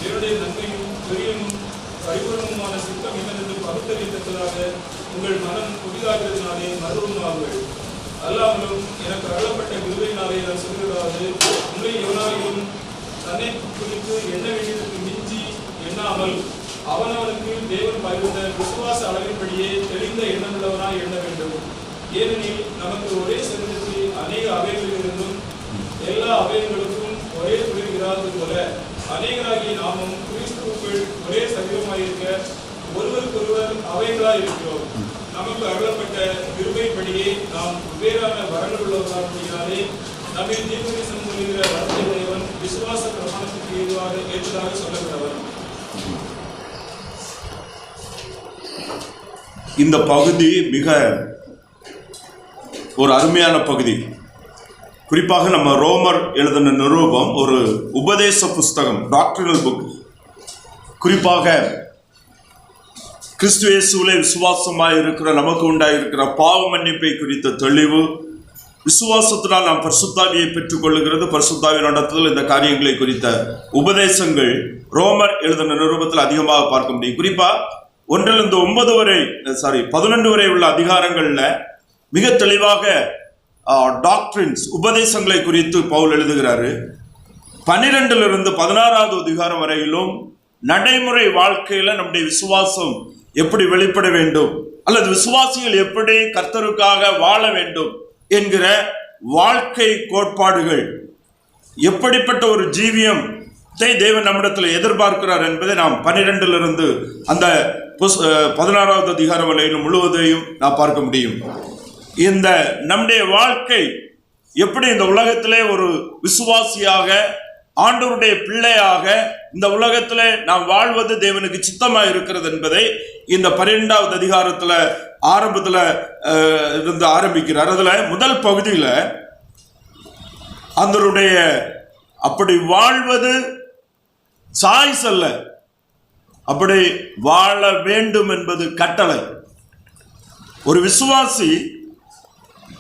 என்னுடைய நன்மையும் பெரியமும் பரிபூர்ணமான சித்தம் என்னென்று பகுத்தறியத்தக்கதாக உங்கள் மனம் புதிதாகிறதுனாலே மறுபமாகுங்கள். அல்லாமலும் எனக்கு அருளப்பட்ட கிருபையினாலே நான் சொல்கிறதாவது, உங்களை எவனாலும் தன்னை குறித்து எண்ண வேண்டியதற்கு மிஞ்சி எண்ணாமல் அவனவனுக்கு தேவன் பகிர்ந்த விசுவாச அளவின்படியே தெளிந்த எண்ணமுள்ளவனாய் எண்ண வேண்டும். ஏனெனில் நமக்கு ஒரே சரீரத்தில் அநேக அவயவங்களிலிருந்தும் எல்லா அவயவங்களுக்கும் ஒரே துளிர் இராதது போல அநேகராகிய நாமும் கிறிஸ்துவுக்குள் ஒரே சரீரமாயிருக்க ஒருவருக்கொருவர் அவயங்களாய் இருக்கிறோம். நமக்கு அருளப்பட்ட கிருபையின்படியே நாம் வெவ்வேறான வரங்கள் உள்ளவர்களாலே நம்மை தீர்க்கதரிசனம் சொல்லுகிற வரத்தை உடையவன் விசுவாச பிரமாணத்துக்கு ஏற்றதாக சொல்லப்பட்டவர். இந்த பகுதி மிக ஒரு அருமையான பகுதி. குறிப்பாக நம்ம ரோமர் எழுதின நிரூபம் ஒரு உபதேச புஸ்தகம், டாக்டரினல் புக். குறிப்பாக கிறிஸ்து இயேசுவிலே விசுவாசமாக இருக்கிற நமக்கு உண்டாயிருக்கிற பாவ மன்னிப்பை குறித்த தெளிவு, விசுவாசத்தினால் நாம் பரிசுத்தாவியை பெற்றுக்கொள்ளுகிறது, பரிசுத்தாவின் நடத்துதல், இந்த காரியங்களை குறித்த உபதேசங்கள் ரோமர் எழுதின நிரூபத்தில் அதிகமாக பார்க்க முடியும். குறிப்பாக 1-9 வரை 11 வரை உள்ள அதிகாரங்களில் மிக தெளிவாக டாக்ட்ரின்ஸ், உபதேசங்களை குறித்து பவுல் எழுதுகிறாரு. 12 16 அதிகாரம் வரையிலும் நடைமுறை வாழ்க்கையில் நம்முடைய விசுவாசம் எப்படி வெளிப்பட வேண்டும், அல்லது விசுவாசிகள் எப்படி கர்த்தருக்காக வாழ வேண்டும் என்கிற வாழ்க்கை கோட்பாடுகள், எப்படிப்பட்ட ஒரு ஜீவியம் தேவன் நம்மிடத்தில் எதிர்பார்க்கிறார் என்பதை நாம் 12 அந்த 16 அதிகாரம் வரையிலும் முழுவதையும் நாம் பார்க்க முடியும். இந்த நம்முடைய வாழ்க்கை எப்படி இந்த உலகத்திலே ஒரு விசுவாசியாக, ஆண்டவருடைய பிள்ளையாக இந்த உலகத்திலே நாம் வாழ்வது தேவனுக்கு சித்தமாக இருக்கிறது என்பதை இந்த 12வது அதிகாரத்தில் ஆரம்பத்தில் இருந்து ஆரம்பிக்கிறார். அதில் முதல் பகுதியில் அதனுடைய அப்படி வாழ்வது சாய்ஸ் அல்ல, அப்படி வாழ வேண்டும் என்பது கட்டளை. ஒரு விசுவாசி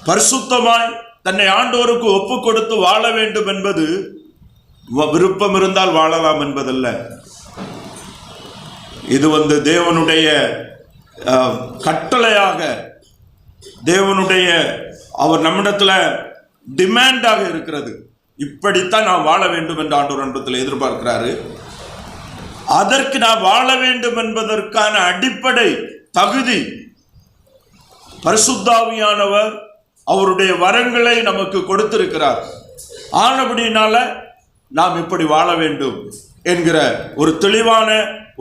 பரிசுத்தமாய் தன்னை ஆண்டவருக்கு ஒப்பு கொடுத்து வாழ வேண்டும் என்பது விருப்பம் இருந்தால் வாழலாம் என்பதல்ல. இது தேவனுடைய கட்டளையாக, தேவனுடைய அவர் நம்மிடத்தில் டிமாண்டாக இருக்கிறது. இப்படித்தான் நாம் வாழ வேண்டும் என்று ஆண்டவர் அன்பத்தில் எதிர்பார்க்கிறாரு. அதற்கு நாம் வாழ வேண்டும் என்பதற்கான அடிப்படை தகுதி பரிசுத்தாவியானவர் அவருடைய வரங்களை நமக்கு கொடுத்திருக்கிறார். ஆனபடினால நாம் இப்படி வாழ வேண்டும் என்கிற ஒரு தெளிவான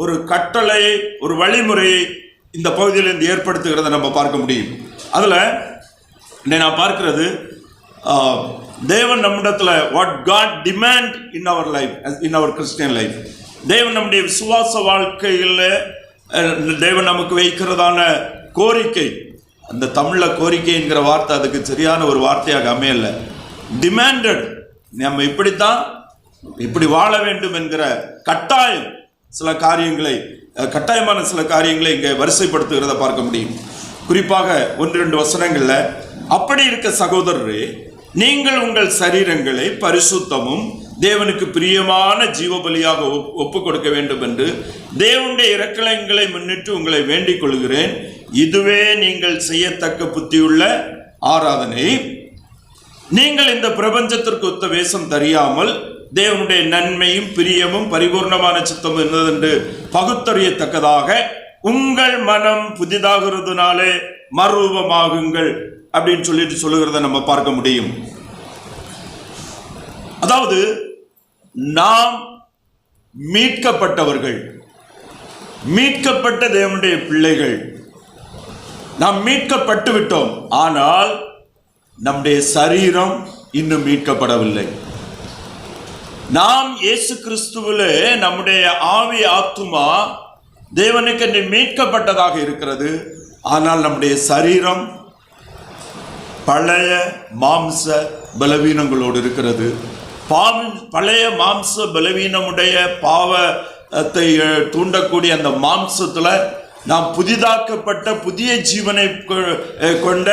ஒரு கட்டளையை, ஒரு வழிமுறையை இந்த பகுதியிலிருந்து ஏற்படுத்துகிறத நம்ம பார்க்க முடியும். அதில் நான் பார்க்கிறது, தேவன் நம்மிடத்தில் what God demand in our life, in our Christian life, தேவன் நம்முடைய விசுவாச வாழ்க்கையில் தேவன் நமக்கு வைக்கிறதான கோரிக்கை. அந்த தமிழில் கோரிக்கை என்கிற வார்த்தை அதுக்கு சரியான ஒரு வார்த்தையாக அமையல. டிமாண்டட், நம்ம இப்படித்தான் இப்படி வாழ வேண்டும் என்கிற கட்டாயம், சில காரியங்களை, கட்டாயமான சில காரியங்களை இங்கே வரிசைப்படுத்துகிறத பார்க்க முடியும். குறிப்பாக 1-2 வசனங்களில், அப்படி இருக்க சகோதரரே, நீங்கள் உங்கள் சரீரங்களை பரிசுத்தமும் தேவனுக்கு பிரியமான ஜீவபலியாக ஒப்பு கொடுக்க வேண்டும் என்று தேவனுடைய இரக்கலைகளை முன்னிட்டு உங்களை வேண்டிக் கொள்கிறேன். இதுவே நீங்கள் செய்யத்தக்க புத்தியுள்ள ஆராதனை. நீங்கள் இந்த பிரபஞ்சத்திற்கு ஒத்த வேஷம் தெரியாமல் தேவனுடைய நன்மையும் பிரியமும் பரிபூர்ணமான சித்தம் என்னதென்று பகுத்தறியத்தக்கதாக உங்கள் மனம் புதிதாகிறதுனாலே மறுரூபமாகுங்கள் அப்படின்னு சொல்லுகிறத நம்ம பார்க்க முடியும். அதாவது நாம் மீட்கப்பட்டவர்கள், மீட்கப்பட்ட தேவனுடைய பிள்ளைகள், நாம் மீட்கப்பட்டு விட்டோம். ஆனால் நம்முடைய சரீரம் இன்னும் மீட்கப்படவில்லை. நாம் இயேசு கிறிஸ்துவிலே நம்முடைய ஆவி ஆத்துமா தேவனுக்கு மீட்கப்பட்டதாக இருக்கிறது. ஆனால் நம்முடைய சரீரம் பழைய மாம்ச பலவீனங்களோடு இருக்கிறது. பழைய மாம்ச பலவீனமுடைய பாவத்தை தூண்டக்கூடிய அந்த மாம்சத்தில் நாம் புதிதாக்கப்பட்ட புதிய ஜீவனை கொண்ட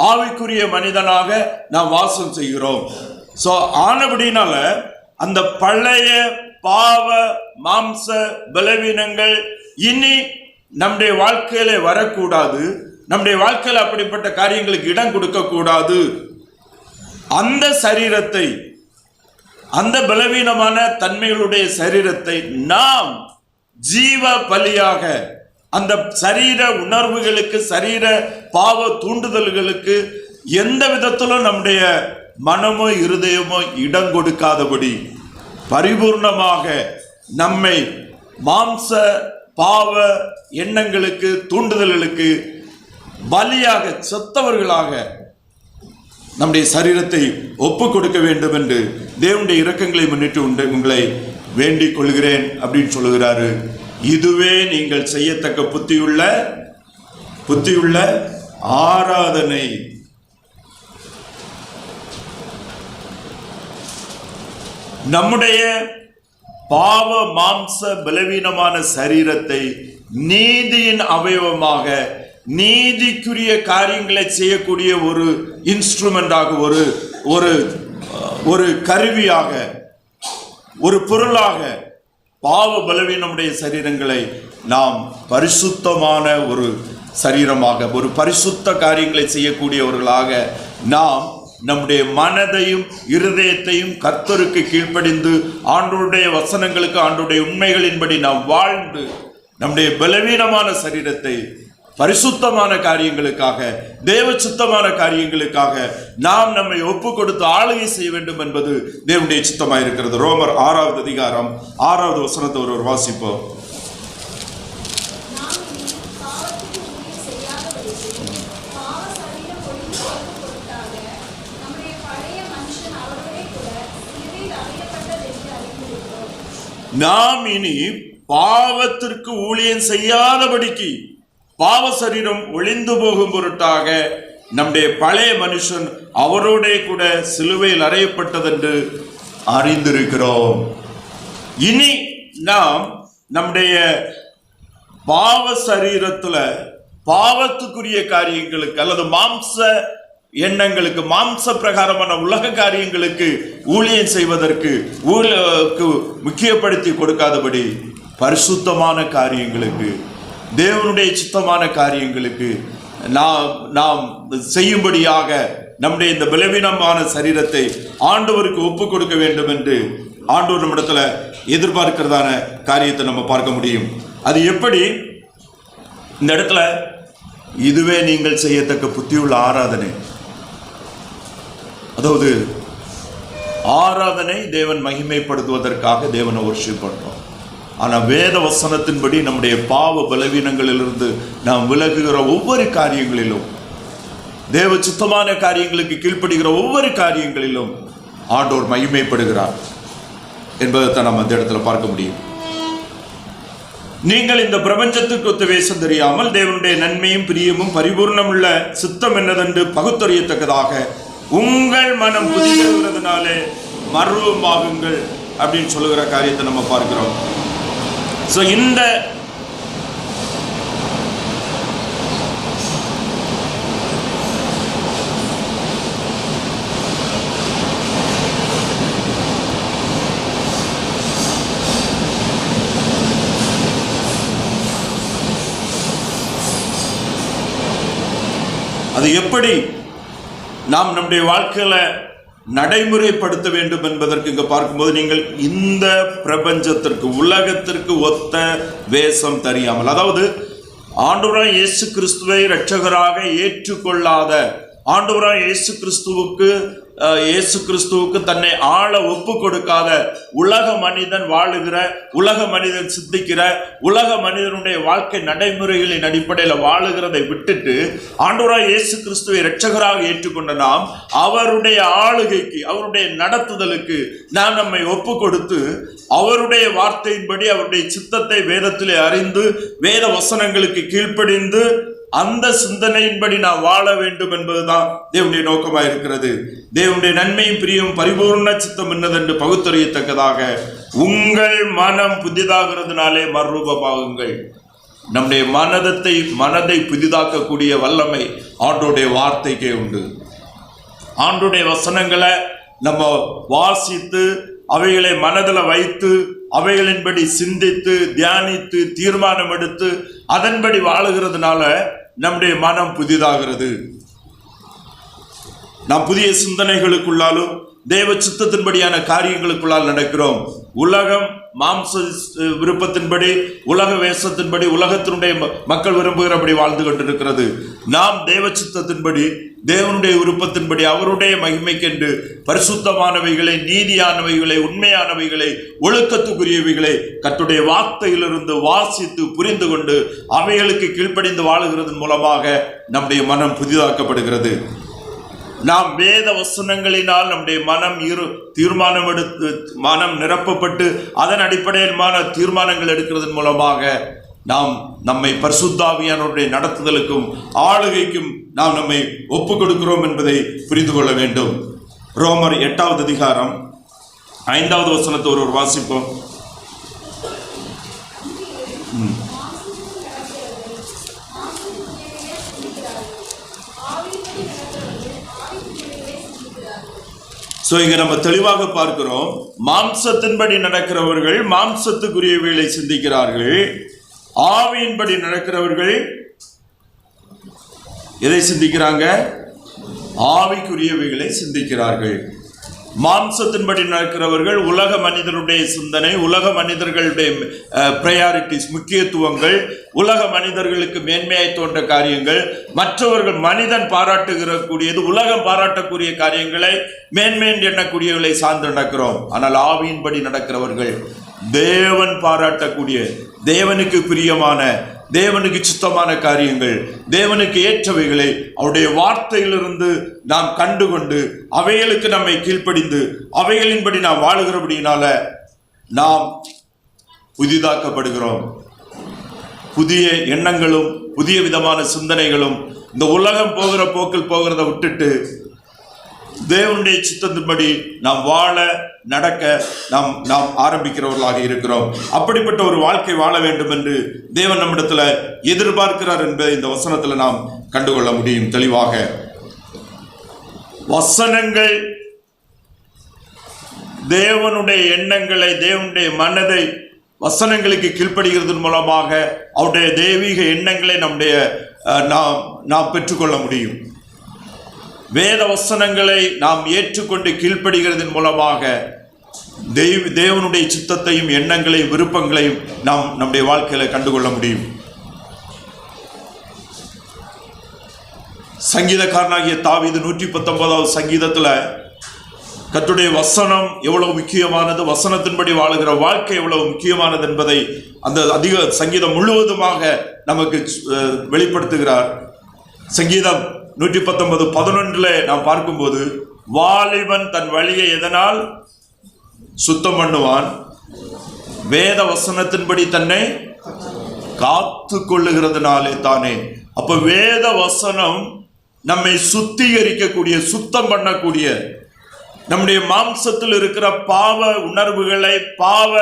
ஆவிக்குரிய மனிதனாக நாம் வாசம் செய்கிறோம். ஸோ ஆனபடினால அந்த பழைய பாவ மாம்ச பலவீனங்கள் இனி நம்முடைய வாழ்க்கையில வரக்கூடாது. நம்முடைய வாழ்க்கையில் அப்படிப்பட்ட காரியங்களுக்கு இடம் கொடுக்க கூடாது. அந்த சரீரத்தை, அந்த பலவீனமான தன்மைகளுடைய சரீரத்தை நாம் ஜீவ பலியாக, அந்த சரீர உணர்வுகளுக்கு, சரீர பாவ தூண்டுதல்களுக்கு எந்த விதத்திலும் நம்முடைய மனமோ இருதயமோ இடம் கொடுக்காதபடி பரிபூர்ணமாக நம்மை மாம்ச பாவ எண்ணங்களுக்கு, தூண்டுதல்களுக்கு பலியாக, செத்தவர்களாக நம்முடைய சரீரத்தை ஒப்பு கொடுக்க வேண்டும் என்று தேவனுடைய இரக்கங்களை முன்னிட்டு உங்களை வேண்டிக் கொள்கிறேன் அப்படின்னு சொல்லுகிறாரு. இதுவே நீங்கள் செய்யத்தக்க புத்தியுள்ள ஆராதனை. நம்முடைய பாவ மாம்ச பலவீனமான சரீரத்தை நீதியின் அவயவமாக, நீதிக்குரிய காரியங்களை செய்யக்கூடிய ஒரு இன்ஸ்ட்ருமெண்டாக, ஒரு கருவியாக, ஒரு பொருளாக பாவ பலவீனமுடைய சரீரங்களை நாம் பரிசுத்தமான ஒரு சரீரமாக, ஒரு பரிசுத்த காரியங்களை செய்யக்கூடியவர்களாக நாம் நம்முடைய மனதையும் இருதயத்தையும் கர்த்தருக்கு கீழ்ப்படிந்து ஆண்டவருடைய வசனங்களுக்கு, ஆண்டவருடைய உண்மைகளின்படி நாம் வாழ்ந்து நம்முடைய பலவீனமான சரீரத்தை பரிசுத்தமான காரியங்களுக்காக, தேவ சித்தமான காரியங்களுக்காக நாம் நம்மை ஒப்பு கொடுத்து ஆளுகை செய்ய வேண்டும் என்பது தேவனுடைய சித்தமாக இருக்கிறது. ரோமர் 6வது அதிகாரம் 6வது வசனத்தை ஒருவர் வாசிப்போம். நாம் இனி பாவத்திற்கு ஊழியம் செய்யாதபடிக்கு, பாவ சரீரம் ஒளிந்து போகும் பொருட்டாக நம்முடைய பழைய மனுஷன் அவரோட கூட சிலுவையில் அறையப்பட்டதென்று அறிந்திருக்கிறோம். இனி நாம் நம்முடைய பாவ சரீரத்துல பாவத்துக்குரிய காரியங்களுக்கு அல்லது மாம்ச எண்ணங்களுக்கு, மாம்ச பிரகாரமான உலக காரியங்களுக்கு ஊழியம் செய்வதற்கு முக்கியப்படுத்தி கொடுக்காதபடி பரிசுத்தமான காரியங்களுக்கு, தேவனுடைய சித்தமான காரியங்களுக்கு நாம் செய்யும்படியாக நம்முடைய இந்த பலவீனமான சரீரத்தை ஆண்டவருக்கு ஒப்பு கொடுக்க வேண்டும் என்று ஆண்டவர் நம்மிடத்துல எதிர்பார்க்கிறதான காரியத்தை நம்ம பார்க்க முடியும். அது எப்படி? இந்த இடத்துல இதுவே நீங்கள் செய்யத்தக்க புத்தியுள்ள ஆராதனை. அதாவது ஆராதனை தேவன் மகிமைப்படுத்துவதற்காக தேவனை வொர்ஷிப் பண்றோம். ஆனால் வேத வசனத்தின்படி நம்முடைய பாவ பலவீனங்களிலிருந்து நாம் விலகுகிற ஒவ்வொரு காரியங்களிலும், தேவ சித்தமான காரியங்களுக்கு கீழ்ப்படுகிற ஒவ்வொரு காரியங்களிலும் ஆண்டவர் மகிமைப்படுகிறார் என்பதை நாம் அந்த இடத்துல பார்க்க முடியும். நீங்கள் இந்த பிரபஞ்சத்துக்கு ஒத்த வேஷம் தெரியாமல் தேவனுடைய நன்மையும் பிரியமும் பரிபூர்ணமுள்ள சித்தம் என்னதென்று பகுத்தறியத்தக்கதாக உங்கள் மனம் புதியதுனாலே மர்வமாகுங்கள் அப்படின்னு சொல்லுகிற காரியத்தை நம்ம பார்க்கிறோம். இந்த அது எப்படி நாம் நம்முடைய வாழ்க்கையில நடைமுறைப்படுத்த வேண்டும் என்பதற்கு இங்க பார்க்கும்போது, நீங்கள் இந்த பிரபஞ்சத்திற்கு, உலகத்திற்கு ஒத்த வேஷம் தெரியாமல், அதாவது ஆண்டவராய் இயேசு கிறிஸ்துவை இரட்சகராக ஏற்றுக்கொள்ளாத, ஆண்டவராய் இயேசு கிறிஸ்துவுக்கு தன்னை ஆள ஒப்பு கொடுக்காத உலக மனிதன் வாழுகிற, உலக மனிதன் சிந்திக்கிற, உலக மனிதனுடைய வாழ்க்கை நடைமுறைகளின் அடிப்படையில் வாழுகிறதை விட்டுட்டு ஆண்டவராய் இயேசு கிறிஸ்துவை இரட்சகராக ஏற்றுக்கொண்ட நாம் அவருடைய ஆளுகைக்கு, அவருடைய நடத்துதலுக்கு நாம் நம்மை ஒப்பு கொடுத்து அவருடைய வார்த்தையின்படி, அவருடைய சித்தத்தை வேதத்திலே அறிந்து வேத வசனங்களுக்கு கீழ்ப்படிந்து அந்த சிந்தனையின்படி நான் வாழ வேண்டும் என்பதுதான் தேவனுடைய நோக்கமாக இருக்கிறது. தேவனுடைய நன்மையும் பிரியும் பரிபூர்ண சித்தம் என்னதென்று பகுத்தறியத்தக்கதாக உங்கள் மனம் புதிதாகிறதுனாலே மறுரூபமாகுங்கள். நம்முடைய மனதை புதிதாக்கக்கூடிய வல்லமை ஆண்டோடைய வார்த்தைக்கே உண்டு. ஆண்டோடைய வசனங்களை நம்ம வாசித்து அவைகளை மனதில் வைத்து அவைகளின்படி சிந்தித்து தியானித்து தீர்மானம் எடுத்து அதன்படி வாழுகிறதுனால நம்முடைய மனம் புதிதாகிறது. நாம் புதிய சிந்தனைகளுக்குள்ளாலும் தேவ சித்தத்தின்படியான காரியங்களுக்குள்ளால் நடக்கிறோம். உலகம் மாம்ச விருப்பத்தின்படி, உலக வேஷத்தின்படி, உலகத்தினுடைய மக்கள் விரும்புகிறபடி வாழ்ந்து கொண்டிருக்கிறது. நாம் தேவ சித்தத்தின்படி, தேவனுடைய விருப்பத்தின்படி, அவருடைய மகிமைக்கென்று பரிசுத்தமானவைகளை, நீதியானவைகளை, உண்மையானவைகளை, ஒழுக்கத்துக்குரியவைகளை கர்த்தருடைய வார்த்தையிலிருந்து வாசித்து புரிந்து கொண்டு அவைகளுக்கு கீழ்ப்படிந்து வாழுகிறதன் மூலமாக நம்முடைய மனம் புதிதாக்கப்படுகிறது. நாம் வேத வசனங்களினால் நம்முடைய மனம் தீர்மானம் எடுத்து மனம் நிரப்பப்பட்டு அதன் அடிப்படையிலான தீர்மானங்கள் எடுக்கிறதன் மூலமாக நாம் நம்மை பரிசுத்தாவியானவருடைய நடத்துதலுக்கும் ஆளுகைக்கும் நாம் நம்மை ஒப்புக் கொடுக்கிறோம் என்பதை புரிந்து கொள்ள வேண்டும். ரோமர் 8வது அதிகாரம் 5வது வசனத்தை ஒரு வாசிப்போம். இங்க நம்ம தெளிவாக பார்க்கிறோம், மாம்சத்தின்படி நடக்கிறவர்கள் மாம்சத்துக்குரியவைகளை சிந்திக்கிறார்கள், ஆவியின்படி நடக்கிறவர்கள் எதை சிந்திக்கிறாங்க? ஆவிக்குரியவைகளை சிந்திக்கிறார்கள். மாம்சத்தின்படி நடக்கிறவர்கள் உலக மனிதருடைய சிந்தனை, உலக மனிதர்களுடைய பிரையாரிட்டிஸ், முக்கியத்துவங்கள், உலக மனிதர்களுக்கு மேன்மையாய் தோன்ற காரியங்கள், மற்றவர்கள் மனிதன் பாராட்டுகிற கூடியது, உலகம் பாராட்டக்கூடிய காரியங்களை மேன்மை என்று எண்ணக்கூடியவர்களை சார்ந்து நடக்கிறோம். ஆனால் ஆவியின்படி நடக்கிறவர்கள் தேவன் பாராட்டக்கூடிய, தேவனுக்கு பிரியமான, தேவனுக்கு சுத்தமான காரியங்கள், தேவனுக்கு ஏற்றவைகளை அவருடைய வார்த்தையிலிருந்து நாம் கண்டுகொண்டு அவைகளுக்கு நம்மை கீழ்ப்படிந்து அவைகளின்படி நாம் வாழுகிறபடினால நாம் புதிதாக்கப்படுகிறோம். புதிய எண்ணங்களும் புதிய விதமான சிந்தனைகளும், இந்த உலகம் போகிற போக்கில் போகிறத விட்டுட்டு தேவனுடைய சித்தத்தின்படி நாம் வாழ நடக்க நாம் ஆரம்பிக்கிறவர்களாக இருக்கிறோம். அப்படிப்பட்ட ஒரு வாழ்க்கை வாழ வேண்டும் என்று தேவன் நம்மிடத்துல எதிர்பார்க்கிறார் என்பதை இந்த வசனத்துல நாம் கண்டுகொள்ள முடியும் தெளிவாக. வசனங்கள் தேவனுடைய எண்ணங்களை, தேவனுடைய மனதை வசனங்களுக்கு கீழ்ப்படுகிறதன் மூலமாக அவருடைய தெய்வீக எண்ணங்களை நாம் பெற்றுக்கொள்ள முடியும். வேத வசனங்களை நாம் ஏற்றுக்கொண்டு கீழ்ப்படுகிறதன் மூலமாக தேவனுடைய சித்தத்தையும் எண்ணங்களையும் விருப்பங்களையும் நாம் நம்முடைய வாழ்க்கையில கண்டுகொள்ள முடியும். சங்கீதக்காரனாகிய தாவீது 119வது சங்கீதத்துல கர்த்தருடைய வசனம் எவ்வளவு முக்கியமானது, வசனத்தின்படி வாழுகிற வாழ்க்கை எவ்வளவு முக்கியமானது என்பதை அந்த அதிக சங்கீதம் முழுவதுமாக நமக்கு வெளிப்படுத்துகிறார். சங்கீதம் 119:11 நாம் பார்க்கும்போது, வாலிபன் தன் வழியை எதனால் சுத்தம் பண்ணுவான்? வேத வசனத்தின்படி தன்னை காத்து கொள்ளுகிறதுனாலே தானே. அப்ப வேத வசனம் நம்மை சுத்திகரிக்கக்கூடிய, சுத்தம் பண்ணக்கூடிய, நம்முடைய மாம்சத்தில் இருக்கிற பாவ உணர்வுகளை, பாவ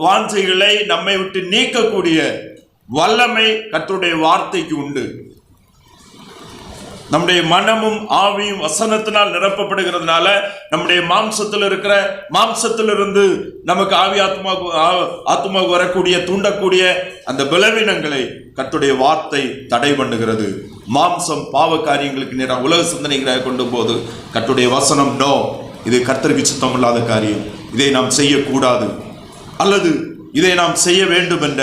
வாஞ்சைகளை நம்மை விட்டு நீக்கக்கூடிய வல்லமை கர்த்தருடைய வார்த்தைக்கு உண்டு. நம்முடைய மனமும் ஆவியும் வசனத்தினால் நிரப்பப்படுகிறதுனால நம்முடைய மாம்சத்திலிருந்து நமக்கு ஆவி ஆத்மாவுக்கு வரக்கூடிய, தூண்டக்கூடிய அந்த பலவீனங்களை கர்த்தருடைய வார்த்தை தடை பண்ணுகிறது. மாம்சம் பாவ காரியங்களுக்கு நேராக உலக சிந்தனைகளாக கொண்டு போது கர்த்தருடைய வசனம் நோ, இது கர்த்தருக்கு சித்தம் இல்லாத காரியம், இதை நாம் செய்யக்கூடாது, அல்லது இதை நாம் செய்ய வேண்டும் என்ற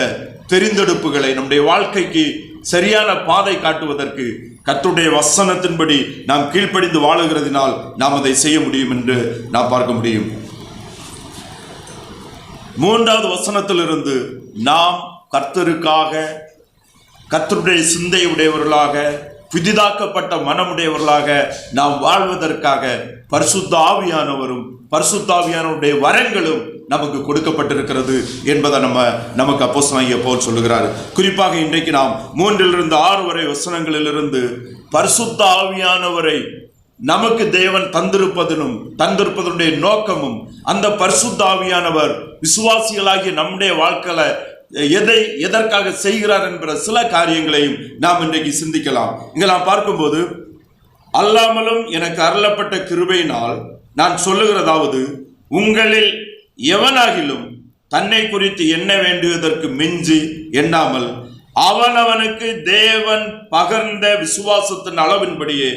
தெரிந்தெடுப்புகளை நம்முடைய வாழ்க்கைக்கு சரியான பாதை காட்டுவதற்கு கர்த்தருடைய வசனத்தின்படி நாம் கீழ்ப்படிந்து வாழுகிறதினால் நாம் அதை செய்ய முடியும் என்று நாம் பார்க்க முடியும். 3வது வசனத்திலிருந்து நாம் கர்த்தருக்காக, கர்த்தருடைய சிந்தை உடையவர்களாக, புதிதாக்கப்பட்ட மனமுடையவர்களாக நாம் வாழ்வதற்காக பரிசுத்த ஆவியானவரும் பரிசுத்த ஆவியானவருடைய வரங்களும் நமக்கு கொடுக்கப்பட்டிருக்கிறது என்பதை நமக்கு அப்போஸ்தலனாகிய பவுல் சொல்லுகிறார். குறிப்பாக இன்றைக்கு நாம் 3லிருந்து 6 வரை வசனங்களிலிருந்து பரிசுத்த ஆவியானவரை நமக்கு தேவன் தந்திருப்பதனுடைய நோக்கமும், அந்த பரிசுத்த ஆவியானவர் விசுவாசிகளாகிய நம்முடைய வாழ்க்கையில எதற்காக செய்கிறார் என்கிற சில காரியங்களையும் நாம் இன்றைக்கு சிந்திக்கலாம். இங்க நாம் பார்க்கும்போது, அல்லாமலும் எனக்கு அருளப்பட்ட கிருபையினால் நான் சொல்லுகிறதாவது, உங்களில் எவனாகிலும் தன்னை குறித்து எண்ண வேண்டியதற்கு மிஞ்சி எண்ணாமல் அவனவனுக்கு தேவன் பகர்ந்த விசுவாசத்தின் அளவின்படியே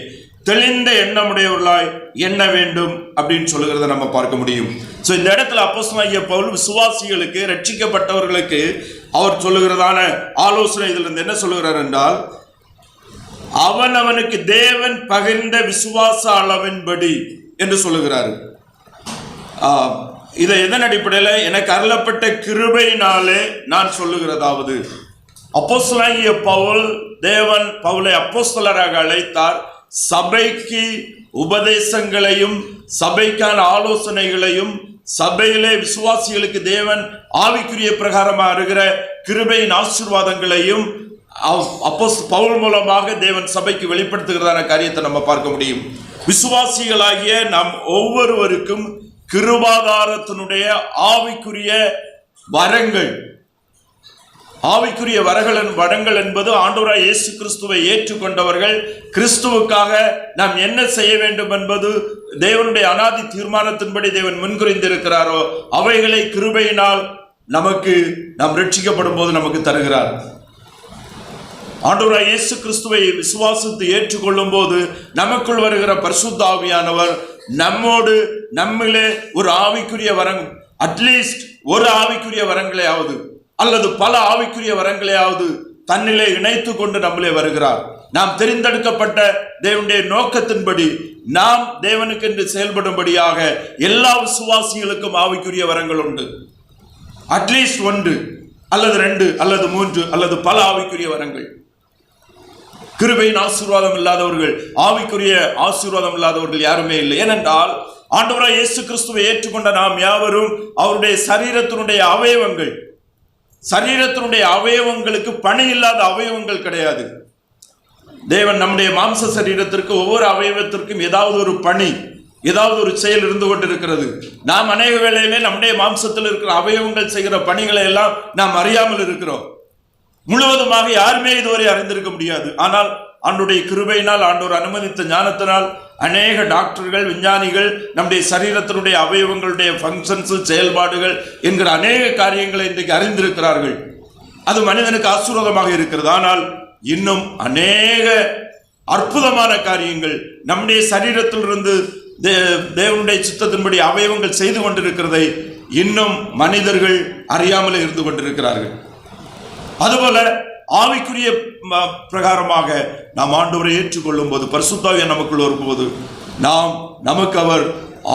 தெளிந்த எண்ணமுடையவர்களாய் எண்ண வேண்டும் அப்படின்னு சொல்லுகிறத நம்ம பார்க்க முடியும். ஸோ இந்த இடத்துல அப்போஸ்தலனாகிய பவுல் விசுவாசிகளுக்கு, ரட்சிக்கப்பட்டவர்களுக்கு அவர் சொல்லுகிறதான ஆலோசனை இதில் இருந்து என்ன சொல்லுகிறார் என்றால், அவனவனுக்கு தேவன் பகிர்ந்த விசுவாச அளவின்படி என்று சொல்லுகிறார். இதை எதன் அடிப்படையில்? எனக்கு அருளப்பட்ட கிருபையினாலே நான் சொல்லுகிறதாவது, அப்போஸ்தலனாகிய பவுல், தேவன் பவுலை அப்போஸ்தலராக அழைத்தார். சபைக்கு உபதேசங்களையும் சபைக்கான ஆலோசனைகளையும் சபையிலே விசுவாசிகளுக்கு தேவன் ஆவிக்குரிய பிரகாரமாக இருக்கிற கிருபையின் ஆசீர்வாதங்களையும் பவுல் மூலமாக தேவன் சபைக்கு வெளிப்படுத்துகிறதான காரியத்தை நம்ம பார்க்க முடியும். விசுவாசிகளாகிய நாம் ஒவ்வொருவருக்கும் கிருபாதாரத்தினுடைய ஆவிக்குரிய வரங்கள், ஆவிக்குரிய வரங்கள் என்பது ஆண்டவராய் இயேசு கிறிஸ்துவை ஏற்றுக்கொண்டவர்கள், கிறிஸ்துவுக்காக நாம் என்ன செய்ய வேண்டும் என்பது தேவனுடைய அனாதி தீர்மானத்தின்படி தேவன் முன்குறிந்திருக்கிறாரோ அவைகளை கிருபையினால் நாம் ரட்சிக்கப்படும் போது நமக்கு தருகிறார். ஆண்டவராய் இயேசு கிறிஸ்துவை விசுவாசித்து ஏற்றுக்கொள்ளும் போது நமக்குள் வருகிற பரிசுத்த ஆவியானவர் நம்மிலே ஒரு ஆவிக்குரிய வரங், அட்லீஸ்ட் ஒரு ஆவிக்குரிய வரங்களையாவது அல்லது பல ஆவிக்குரிய வரங்களையாவது தன்னிலே இணைத்து கொண்டு நம்மளே வருகிறார். நாம் தெரிந்தெடுக்கப்பட்ட தேவனுடைய நோக்கத்தின்படி நாம் தேவனுக்கு என்று செயல்படும்படியாக எல்லா விசுவாசிகளுக்கும் ஆவிக்குரிய வரங்கள் உண்டு. அட்லீஸ்ட் 1 அல்லது 2 அல்லது 3 அல்லது பல ஆவிக்குரிய வரங்கள். கிருபையின் ஆசீர்வாதம் இல்லாதவர்கள், ஆவிக்குரிய ஆசீர்வாதம் இல்லாதவர்கள் யாருமே இல்லை. ஏனென்றால் ஆண்டவராய் இயேசு கிறிஸ்துவை ஏற்றுக்கொண்ட நாம் யாவரும் அவருடைய சரீரத்தினுடைய அவயவங்கள். சரீரத்தினுடைய அவயவங்களுக்கு பணி இல்லாத அவயவங்கள் கிடையாது. தேவன் நம்முடைய மாம்ச சரீரத்திற்கு ஒவ்வொரு அவயவத்திற்கும் ஏதாவது ஒரு பணி, ஏதாவது ஒரு செயல் இருந்து கொண்டிருக்கிறது. நாம் அநேக வேளையிலே நம்முடைய மாம்சத்தில் இருக்கிற அவயவங்கள் செய்கிற பணிகளை எல்லாம் நாம் அறியாமல் இருக்கிறோம். முழுவதுமாக யாருமே இதுவரை அறிந்திருக்க முடியாது. ஆனால் ஆண்டவருடைய கிருபையினால், ஆண்டவர் அனுமதித்த ஞானத்தினால் அநேக டாக்டர்கள், விஞ்ஞானிகள் நம்முடைய சரீரத்தினுடைய அவயவங்களுடைய ஃபங்க்ஷன்ஸ், செயல்பாடுகள் என்கிற அநேக காரியங்களை இன்றைக்கு அறிந்திருக்கிறார்கள். அது மனிதனுக்கு ஆசீர்வாதமாக இருக்கிறது. ஆனால் இன்னும் அநேக அற்புதமான காரியங்கள் நம்முடைய சரீரத்திலிருந்து தேவனுடைய சித்தத்தின்படி அவயவங்கள் செய்து கொண்டிருக்கிறதை இன்னும் மனிதர்கள் அறியாமலே இருந்து கொண்டிருக்கிறார்கள். அதுபோல ஆவிக்குரிய பிரகாரமாக நாம் ஆண்டவரை ஏற்றுக்கொள்ளும் போது, பரிசுத்த ஆவியானவர் நமக்குள் வரும்போது, நமக்கு அவர்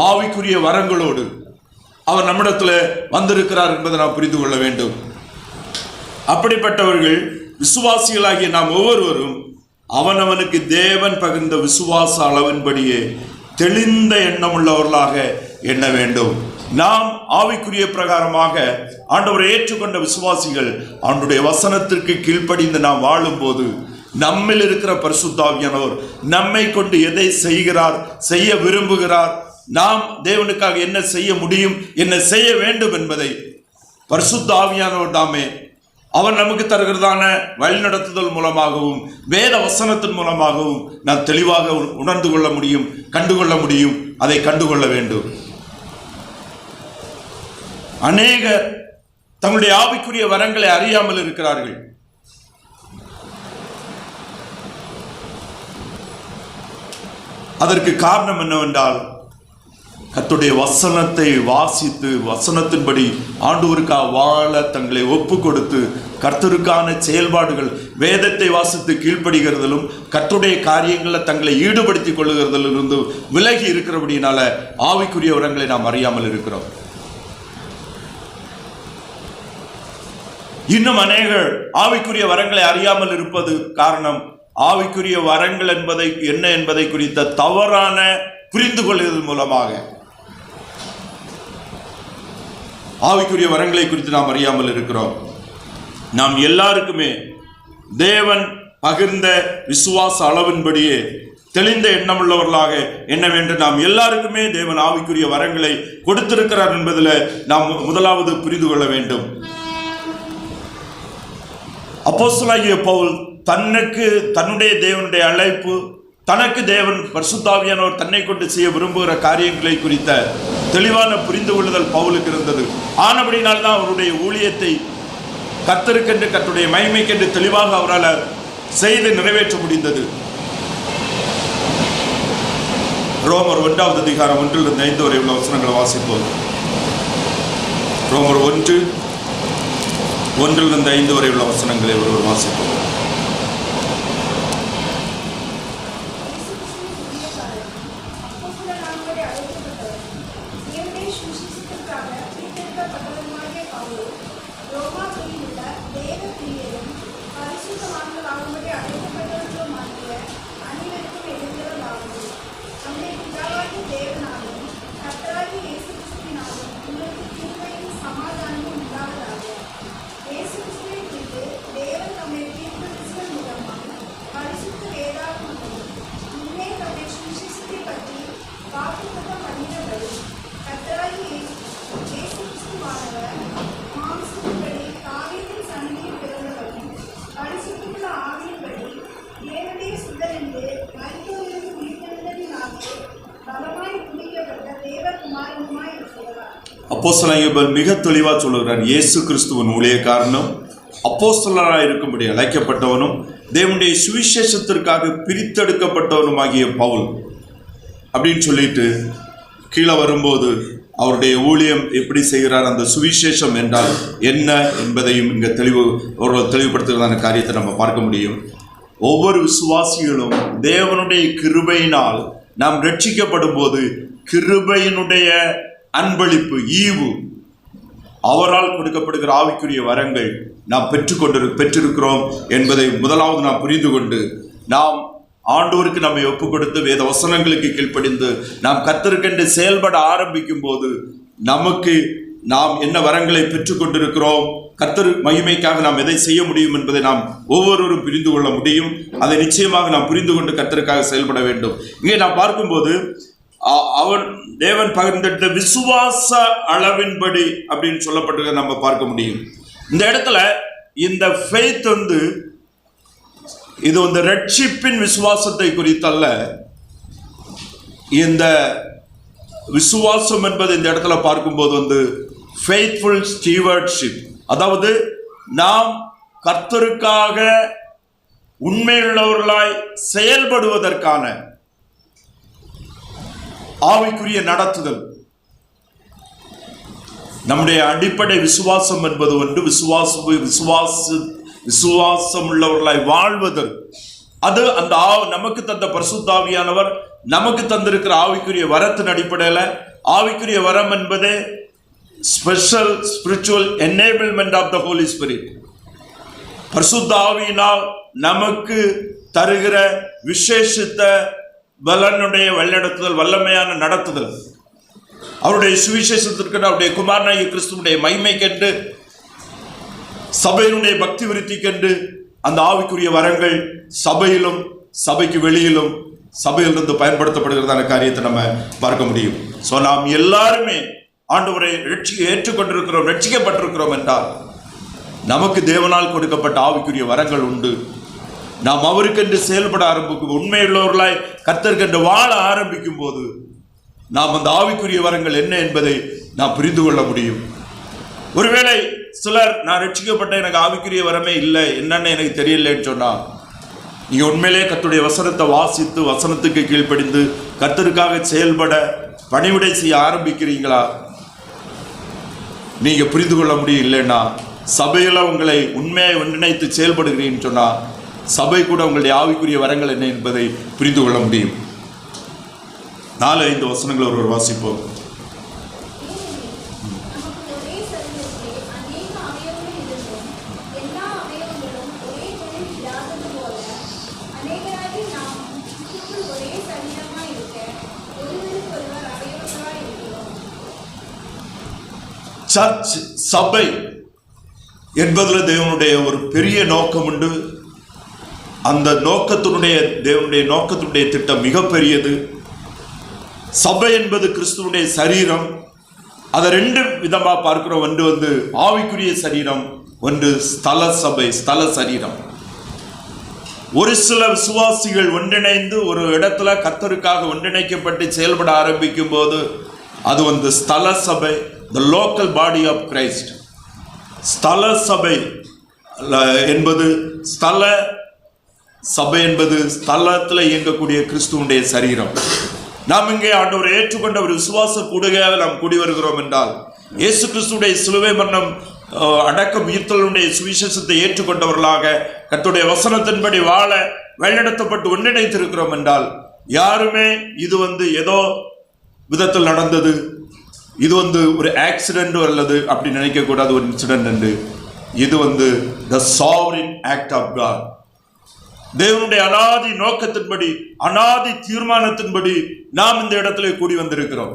ஆவிக்குரிய வரங்களோடு அவர் நம்மிடத்தில் வந்திருக்கிறார் என்பதை நாம் புரிந்து கொள்ள வேண்டும். அப்படிப்பட்டவர்கள் விசுவாசிகளாகிய நாம் ஒவ்வொருவரும் அவனவனுக்கு தேவன் பகிர்ந்த விசுவாச அளவின்படியே தெளிந்த எண்ணம் உள்ளவர்களாக எண்ண வேண்டும். நாம் ஆவிக்குரிய பிரகாரமாக ஆண்டவரை ஏற்றுக்கொண்ட விசுவாசிகள் ஆண்டவருடைய வசனத்திற்கு கீழ்ப்படிந்து நாம் வாழும் போது நம்மில் இருக்கிற பரிசுத்த ஆவியானவர் நம்மை கொண்டு எதை செய்ய விரும்புகிறார், நாம் தேவனுக்காக என்ன செய்ய முடியும், என்ன செய்ய வேண்டும் என்பதை பரிசுத்த ஆவியானவர் தாமே அவர் நமக்கு தருகிறதான வழிநடத்துதல் மூலமாகவும் வேத வசனத்தின் மூலமாகவும் நாம் தெளிவாக உணர்ந்து கொள்ள முடியும், கண்டுகொள்ள முடியும், அதை கண்டுகொள்ள வேண்டும். அநேகர் தங்களுடைய ஆவிக்குரிய வரங்களை அறியாமல் இருக்கிறார்கள். அதற்கு காரணம் என்னவென்றால், கர்த்தருடைய வசனத்தை வாசித்து வசனத்தின்படி ஆண்டவருக்காக வாழ தங்களை ஒப்பு கொடுத்து கர்த்தருக்கான செயல்பாடுகள், வேதத்தை வாசித்து கீழ்ப்படுகிறதிலும் கர்த்தருடைய காரியங்களில் தங்களை ஈடுபடுத்திக் கொள்ளுகிறதிலிருந்து விலகி இருக்கிறபடினால ஆவிக்குரிய வரங்களை நாம் அறியாமல் இருக்கிறோம். இன்னும் அநேகர் ஆவிக்குரிய வரங்களை அறியாமல் இருப்பது காரணம், ஆவிக்குரிய வரங்கள் என்ன என்பதை குறித்த தவறான புரிந்து கொள்ளுதல் மூலமாக ஆவிக்குரிய வரங்களை குறித்து நாம் அறியாமல் இருக்கிறோம். நாம் எல்லாருக்குமே தேவன் பகிர்ந்த விசுவாச அளவின்படியே தெளிந்த எண்ணமுள்ளவர்களாக எண்ண வேண்டும். நாம் எல்லாருக்குமே தேவன் ஆவிக்குரிய வரங்களை கொடுத்திருக்கிறார் என்பதில் நாம் முதலாவது புரிந்து கொள்ள வேண்டும். அப்போஸ்தலனாகிய பவுல் தன்னுடைய தேவனுடைய அழைப்பு, தனக்கு தேவன் பரிசுத்த ஆவியானவர் தன்னை கொண்டு செய்ய விரும்புகிற காரியங்களை குறித்த தெளிவான புரிந்து கொள்ளுதல் பவுலுக்கு இருந்தது. ஆனபடினால் தான் அவருடைய ஊழியத்தை கர்த்தருக்கென்று கர்த்தருடைய மகிமைக்கென்று தெளிவாக அவரால் செய்து நிறைவேற்ற முடிந்தது. ரோமர் 1வது அதிகாரம் 1லிருந்து 5 வரை உள்ள வசனங்களை வாசிப்போம். ரோமர் 1:1லிருந்து 5 வரை உள்ள வசனங்களை ஒருவர் வாசிப்போம். அப்போஸ்தலன் மிக தெளிவாக சொல்லுகிறார், இயேசு கிறிஸ்துவின் ஊழியக்காரனும் அப்போஸ்தலராக இருக்கும்படி அழைக்கப்பட்டவனும் தேவனுடைய சுவிசேஷத்திற்காக பிரித்தெடுக்கப்பட்டவனுமாகிய பவுல் அப்படின்னு சொல்லிட்டு கீழே வரும்போது அவருடைய ஊழியம் எப்படி செய்கிறார், அந்த சுவிசேஷம் என்றால் என்ன என்பதையும் இங்கே தெளிவுபடுத்துகிறதான காரியத்தை நம்ம பார்க்க முடியும். ஒவ்வொரு விசுவாசிகளும் தேவனுடைய கிருபையினால் நாம் ரட்சிக்கப்படும் போது கிருபையினுடைய அன்பளிப்பு ஈவு, அவரால் கொடுக்கப்படுகிற ஆவிக்குரிய வரங்கள் நாம் பெற்றிருக்கிறோம் என்பதை முதலாவது நாம் புரிந்து கொண்டு நாம் ஆண்டவருக்கு நம்மை ஒப்பு கொடுத்து வேத வசனங்களுக்கு கீழ்ப்படிந்து நாம் கர்த்தருக்கென்று செயல்பட ஆரம்பிக்கும் போது நாம் என்ன வரங்களை பெற்றுக்கொண்டிருக்கிறோம், கர்த்தர் மகிமைக்காக நாம் எதை செய்ய முடியும் என்பதை நாம் ஒவ்வொருவரும் புரிந்து கொள்ள முடியும். அதை நிச்சயமாக நாம் புரிந்து கொண்டு கர்த்தருக்காக செயல்பட வேண்டும். இங்கே நாம் பார்க்கும்போது தேவன் பகிர்ந்தெடுத்த விசுவாச அளவின்படி அப்படின்னு சொல்லப்பட்டிருக்க நம்ம பார்க்க முடியும். இந்த இடத்துல இந்த ஃபெய்த் இது ரட்சிப்பின் விசுவாசத்தை குறித்தல்ல. இந்த விசுவாசம் என்பது இந்த இடத்துல பார்க்கும்போது ஃபெய்த்ஃபுல் ஸ்டீவர்ட்ஷிப், அதாவது நாம் கர்த்தருக்காக உண்மையுள்ளவர்களாய் செயல்படுவதற்கான ஆவிக்குரிய நடத்துதல். நம்முடைய அடிப்படை விசுவாசம் என்பது ஒன்று, விசுவாசம் உள்ளவர்களாய் வாழ்வதல். அது அந்த நமக்கு தந்த பரிசுத்த ஆவியானவர் நமக்கு தந்திருக்கிற ஆவிக்குரிய வரத்தின் அடிப்படையில், ஆவிக்குரிய வரம் என்பது special spiritual enablement of the Holy Spirit. பரிசுத்த ஆவியினால் நமக்கு தருகிற விசேஷித்த பலனுடைய வழிநடத்துதல், வல்லமையான நடத்துதல், அவருடைய சுவிசேஷத்திற்கு அவருடைய குமாரனாகிய கிறிஸ்துவுடைய மகிமைக்கென்று சபையினுடைய பக்தி விருத்திக்கென்று அந்த ஆவிக்குரிய வரங்கள் சபையிலும் சபைக்கு வெளியிலும் சபையிலிருந்து பயன்படுத்தப்படுகிறதான காரியத்தை நம்ம பார்க்க முடியும். ஸோ நாம் எல்லாருமே ஆண்டவரை ஏற்றுக்கொண்டிருக்கிறோம், ரட்சிக்கப்பட்டிருக்கிறோம் என்றால் நமக்கு தேவனால் கொடுக்கப்பட்ட ஆவிக்குரிய வரங்கள் உண்டு. நாம் அவருக்கென்று செயல்பட ஆரம்பிக்கும், உண்மையுள்ளவர்களாய் கர்த்தருக்கென்று வாழ ஆரம்பிக்கும் போது நாம் அந்த ஆவிக்குரிய வரங்கள் என்ன என்பதை நாம் புரிந்து கொள்ள முடியும். ஒருவேளை சிலர் நான் ரட்சிக்கப்பட்ட எனக்கு ஆவிக்குரிய வரமே இல்லை, என்னன்னு எனக்கு தெரியலன்னு சொன்னால், நீங்கள் உண்மையிலே கர்த்தருடைய வசனத்தை வாசித்து வசனத்துக்கு கீழ்ப்படிந்து கர்த்தருக்காக செயல்பட பணிவிடை செய்ய ஆரம்பிக்கிறீங்களா, நீங்கள் புரிந்து கொள்ள முடியும். இல்லைன்னா சபையில் உங்களை உண்மையை ஒன்றிணைத்து செயல்படுகிறீங்கன்னு சொன்னால் சபை கூட உங்களுடைய ஆவிக்குரிய வரங்கள் என்ன என்பதை புரிந்து கொள்ள முடியும். 4-5 வசனங்கள் ஒருவர் வாசிப்போம். சர்ச், சபை என்பதில் தேவனுடைய ஒரு பெரிய நோக்கம் உண்டு. அந்த தேவனுடைய நோக்கத்தினுடைய திட்டம் மிகப்பெரியது. சபை என்பது கிறிஸ்துவனுடைய சரீரம். அதை 2 விதமாக பார்க்கிறோம். ஒன்று ஆவிக்குரிய சரீரம், ஒன்று ஸ்தல சபை, ஸ்தல சரீரம். ஒரு சில விசுவாசிகள் ஒன்றிணைந்து ஒரு இடத்துல கர்த்தருக்காக ஒன்றிணைக்கப்பட்டு செயல்பட ஆரம்பிக்கும் போது அது ஸ்தல சபை, the local body of Christ. ஸ்தல சபை என்பது சபை என்பது ஸ்தலத்தில் இயங்கக்கூடிய கிறிஸ்துவனுடைய சரீரம். நாம் இங்கே ஆண்டவரை ஏற்றுக்கொண்ட ஒரு விசுவாச கூடுகையாக நாம் கூடி வருகிறோம் என்றால், இயேசு கிறிஸ்துடைய சிலுவை மரணம் அடக்க உயிர்த்தலுடைய சுவிசேஷத்தை ஏற்றுக்கொண்டவர்களாக கர்த்தருடைய வசனத்தின்படி வாழ வழிநடத்தப்பட்டு ஒன்றிணைத்திருக்கிறோம் என்றால், யாருமே இது ஏதோ விதத்தில் நடந்தது, இது ஒரு ஆக்சிடென்ட் அல்லது அப்படி நினைக்கக்கூடாது, ஒரு இன்சிடென்ட் என்று. இது the sovereign act of God. தேவனுடைய அனாதி நோக்கத்தின்படி, அனாதி தீர்மானத்தின்படி நாம் இந்த இடத்துல கூடி வந்திருக்கிறோம்.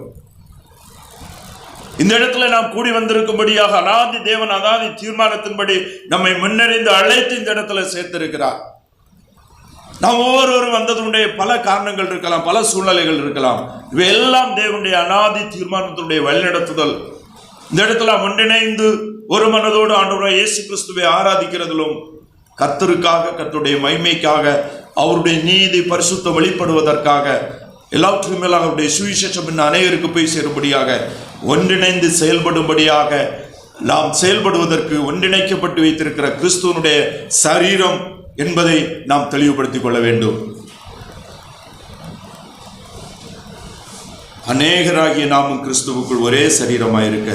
இந்த இடத்துல நாம் கூடி வந்திருக்கும்படியாக அனாதி தேவன் அனாதி தீர்மானத்தின்படி நம்மை முன்னறிந்து அழைத்து இந்த இடத்துல சேர்த்திருக்கிறார். நாம் ஒவ்வொருவரும் வந்ததனுடைய பல காரணங்கள் இருக்கலாம், பல சூழ்நிலைகள் இருக்கலாம். இவையெல்லாம் தேவனுடைய அனாதி தீர்மானத்தினுடைய வழிநடத்துதல். இந்த இடத்துல ஒன்றிணைந்து ஒரு மனதோடு ஆண்டவராகிய இயேசு கிறிஸ்துவை ஆராதிக்கிறதிலும், கர்த்தருக்காக, கர்த்தருடைய மகிமைக்காக, அவருடைய நீதி பரிசுத்தம் வெளிப்படுவதற்காக, எல்லாவற்றுக்கும் மேலாக அவருடைய சுவிசேஷம் இன்னும் அனைவருக்கு போய் சேரும்படியாக, ஒன்றிணைந்து செயல்படும்படியாக நாம் செயல்படுவதற்கு ஒன்றிணைக்கப்பட்டு வைத்திருக்கிற கிறிஸ்துவனுடைய சரீரம் என்பதை நாம் தெளிவுபடுத்திக் கொள்ள வேண்டும். அநேகராகிய நாமும் கிறிஸ்துவுக்குள் ஒரே சரீரமாயிருக்க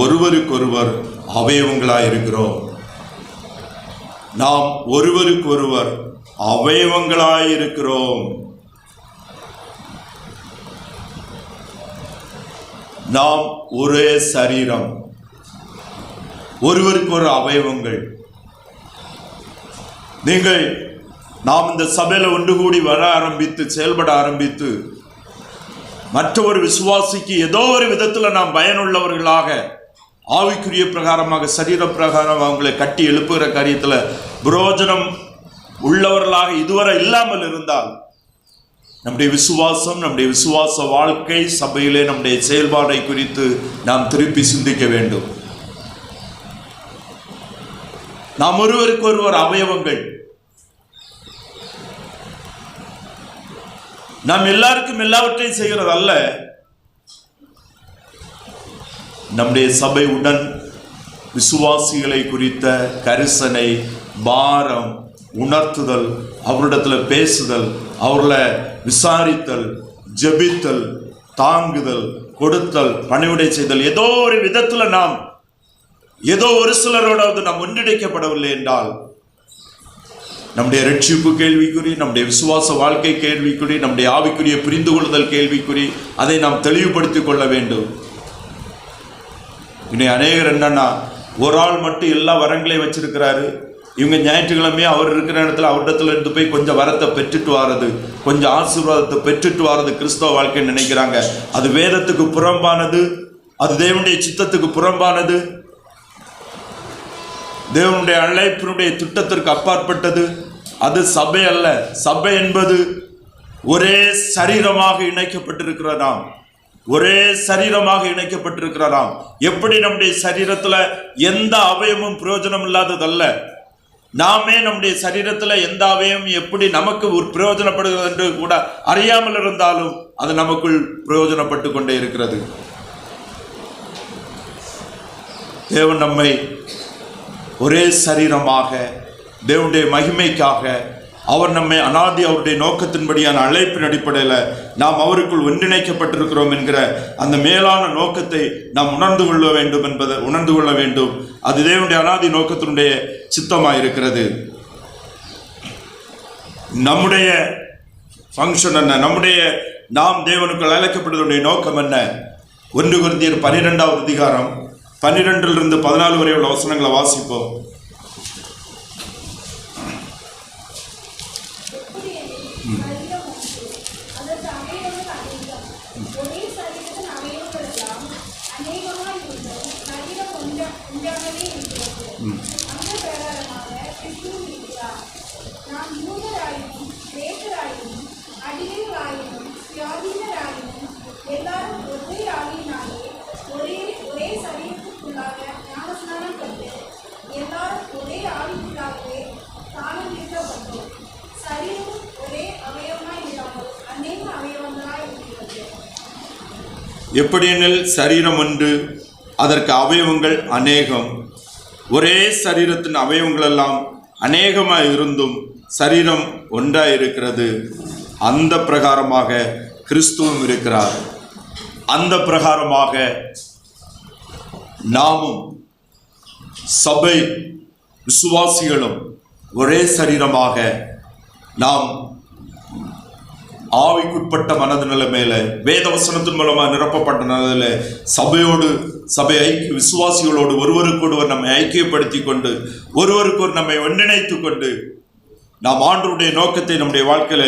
ஒருவருக்கொருவர் அவயவங்களாயிருக்கிறோம். நாம் ஒருவருக்கொருவர் அவயவங்களாயிருக்கிறோம். நாம் ஒரே சரீரம், ஒருவருக்கு ஒரு அவயவங்கள். நாம் இந்த சபையில ஒன்று கூடி வர ஆரம்பித்து செயல்பட ஆரம்பித்து மற்ற ஒரு விசுவாசிக்கு ஏதோ ஒரு விதத்தில் நாம் பயனுள்ளவர்களாக, ஆவிக்குரிய பிரகாரமாக, சரீர பிரகாரம் அவங்களை கட்டி எழுப்புகிற காரியத்தில் பிரயோஜனம் உள்ளவர்களாக இதுவரை இல்லாமல் இருந்தால், நம்முடைய விசுவாசம், நம்முடைய விசுவாச வாழ்க்கை, சபையிலே நம்முடைய செயல்பாடை குறித்து நாம் திருப்பி சிந்திக்க வேண்டும். நாம் ஒருவருக்கு ஒருவர் அவயவங்கள். நாம் எல்லாருக்கும் எல்லாவற்றையும் செய்கிறது அல்ல. நம்முடைய சபை உடன் விசுவாசிகளை குறித்த கரிசனை, பாரம், உணர்த்துதல், அவரிடத்தில் பேசுதல், அவர்களை விசாரித்தல், ஜெபித்தல், தாங்குதல், கொடுத்தல், பணிவிடை செய்தல், ஏதோ ஒரு விதத்தில் நாம் ஏதோ ஒரு சிலரோடாவது நாம் ஒன்றிணைக்கப்படவில்லை என்றால் நம்முடைய ரட்சிப்பு கேள்விக்குறி, நம்முடைய விசுவாச வாழ்க்கை கேள்விக்குறி, நம்முடைய ஆவிக்குரிய புரிந்து கொள்ளுதல் கேள்விக்குறி. அதை நாம் தெளிவுபடுத்திக் கொள்ள வேண்டும். இன்னும் அநேகர் என்னன்னா, ஒரு ஆள் மட்டும் எல்லா வரங்களையும் வச்சிருக்கிறாரு. இவங்க ஞாயிற்றுக்கிழமையே அவர் இருக்கிற இடத்துல அவரிடத்துல இருந்து போய் கொஞ்சம் வரத்தை பெற்றுட்டு வாரது, கொஞ்சம் ஆசீர்வாதத்தை பெற்றுட்டு வாரது கிறிஸ்தவ வாழ்க்கைன்னு நினைக்கிறாங்க. அது வேதத்துக்கு புறம்பானது, அது தேவனுடைய சித்தத்துக்கு புறம்பானது, தேவனுடைய அழைப்பினுடைய திட்டத்திற்கு அப்பாற்பட்டது. அது சபை அல்ல. சபை என்பது ஒரே சரீரமாக இணைக்கப்பட்டிருக்கிற நாம், ஒரே சரீரமாக இணைக்கப்பட்டிருக்கிற நாம். எப்படி நம்முடைய சரீரத்தில் எந்த அவயமும் பிரயோஜனம் இல்லாததல்ல, நாமே நம்முடைய சரீரத்தில் எந்த அவயம் எப்படி நமக்கு ஒரு பிரயோஜனப்படுகிறது என்று கூட அறியாமல் இருந்தாலும் அது நமக்குள் பிரயோஜனப்பட்டு கொண்டே இருக்கிறது. தேவன் நம்மை ஒரே சரீரமாக, தேவனுடைய மகிமைக்காக, அவர் நம்மை அனாதி அவருடைய நோக்கத்தின்படியான அழைப்பின் அடிப்படையில் நாம் அவருக்குள் ஒன்றிணைக்கப்பட்டிருக்கிறோம் என்கிற அந்த மேலான நோக்கத்தை நாம் உணர்ந்து கொள்ள வேண்டும். அது தேவனுடைய அனாதி நோக்கத்தினுடைய சித்தமாக இருக்கிறது. நம்முடைய ஃபங்க்ஷன் என்ன? நாம் தேவனுக்குள் அழைக்கப்படுவதனுடைய நோக்கம் என்ன? 1 கொரிந்தியர் 12வது அதிகாரம் 12 14 வரை உள்ள வசனங்களை வாசிப்போம். எப்படியெனில் சரீரம் ஒன்று, அதற்கு அவயவங்கள் அநேகம். ஒரே சரீரத்தின் அவயவங்கள் எல்லாம் அநேகமாய் இருந்தும் சரீரம் ஒன்றாய் இருக்கிறது. அந்த பிரகாரமாக கிறிஸ்துவும் இருக்கிறார். அந்த பிரகாரமாக நாமும் சபை விசுவாசிகளும் ஒரே சரீரமாக நாம் ஆவிக்குட்பட்ட மனதில மேல வேதவசனத்தின் மூலமாக நிரப்பப்பட்ட நிலையில சபை ஐக்கிய விசுவாசிகளோடு ஒருவருக்கொருவர் நம்மை ஐக்கியப்படுத்தி கொண்டு ஒருவருக்கொரு நம்மை ஒன்றிணைத்து கொண்டு நாம் ஆண்டவருடைய நோக்கத்தை நம்முடைய வாழ்க்கையில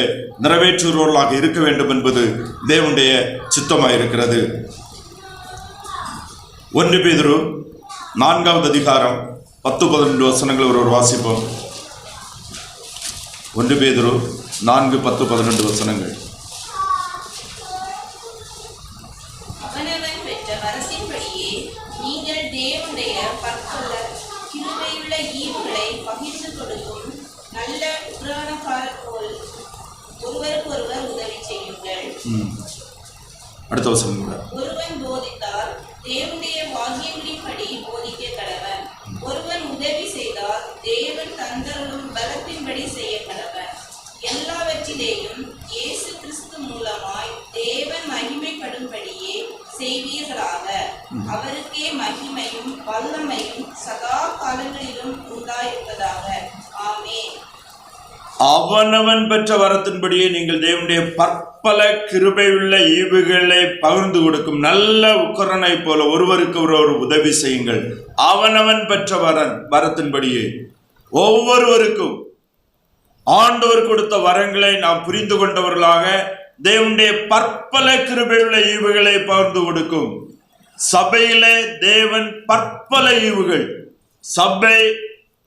நிறைவேற்றுபவர்களாக இருக்க வேண்டும் என்பது தேவனுடைய சித்தமாக இருக்கிறது. 1 பேதுரு 4வது அதிகாரம் 10-12 வசனங்கள் ஒரு வாசிப்போம். 1 பேதுரு 4:10-12 வசனங்கள். அவனவன் பெற்ற வரத்தின்படியே நீங்கள் தேவனுடைய பற்பல கிருபையுள்ள ஈவுகளை பகிர்ந்து கொடுக்கும் நல்ல உற்றானக்காரர் போல் ஒருவருக்கொருவர் உதவி செய்யுங்கள். அடுத்த வசனம் கூட. ஒருவன் போதித்தால் தேவனுடைய வாக்கியங்களின்படி போதிக்க கடவன். ஒருவன் உதவி செய்தால் தேவன் தந்தருளும் பலத்தின்படி செய்ய கடவன். எல்லாவற்றிலேயும் இயேசு கிறிஸ்து மூலமாய் தேவன் மகிமைப்படும்படியே செய்வீர்களாக. அவருக்கே மகிமையும் வல்லமையும் சதா காலங்களிலும் உண்டாயிருப்பதாக. ஆமென். அவனவன் பெற்ற வரத்தின்படியே நீங்கள் தேவனுடைய பற்பல கிருபையுள்ள ஈவுகளை பகிர்ந்து கொடுக்கும் நல்ல உக்கரனை போல ஒருவருக்கு ஒருவர் உதவி செய்யுங்கள். அவனவன் பெற்ற வரத்தின்படியே ஒவ்வொருவருக்கும் ஆண்டவர் கொடுத்த வரங்களை நாம் புரிந்து கொண்டவர்களாக தேவனுடைய பற்பல கிருபையுள்ள ஈவுகளை பகிர்ந்து கொடுக்கும். சபையிலே தேவன் பற்பல ஈவுகள், சபை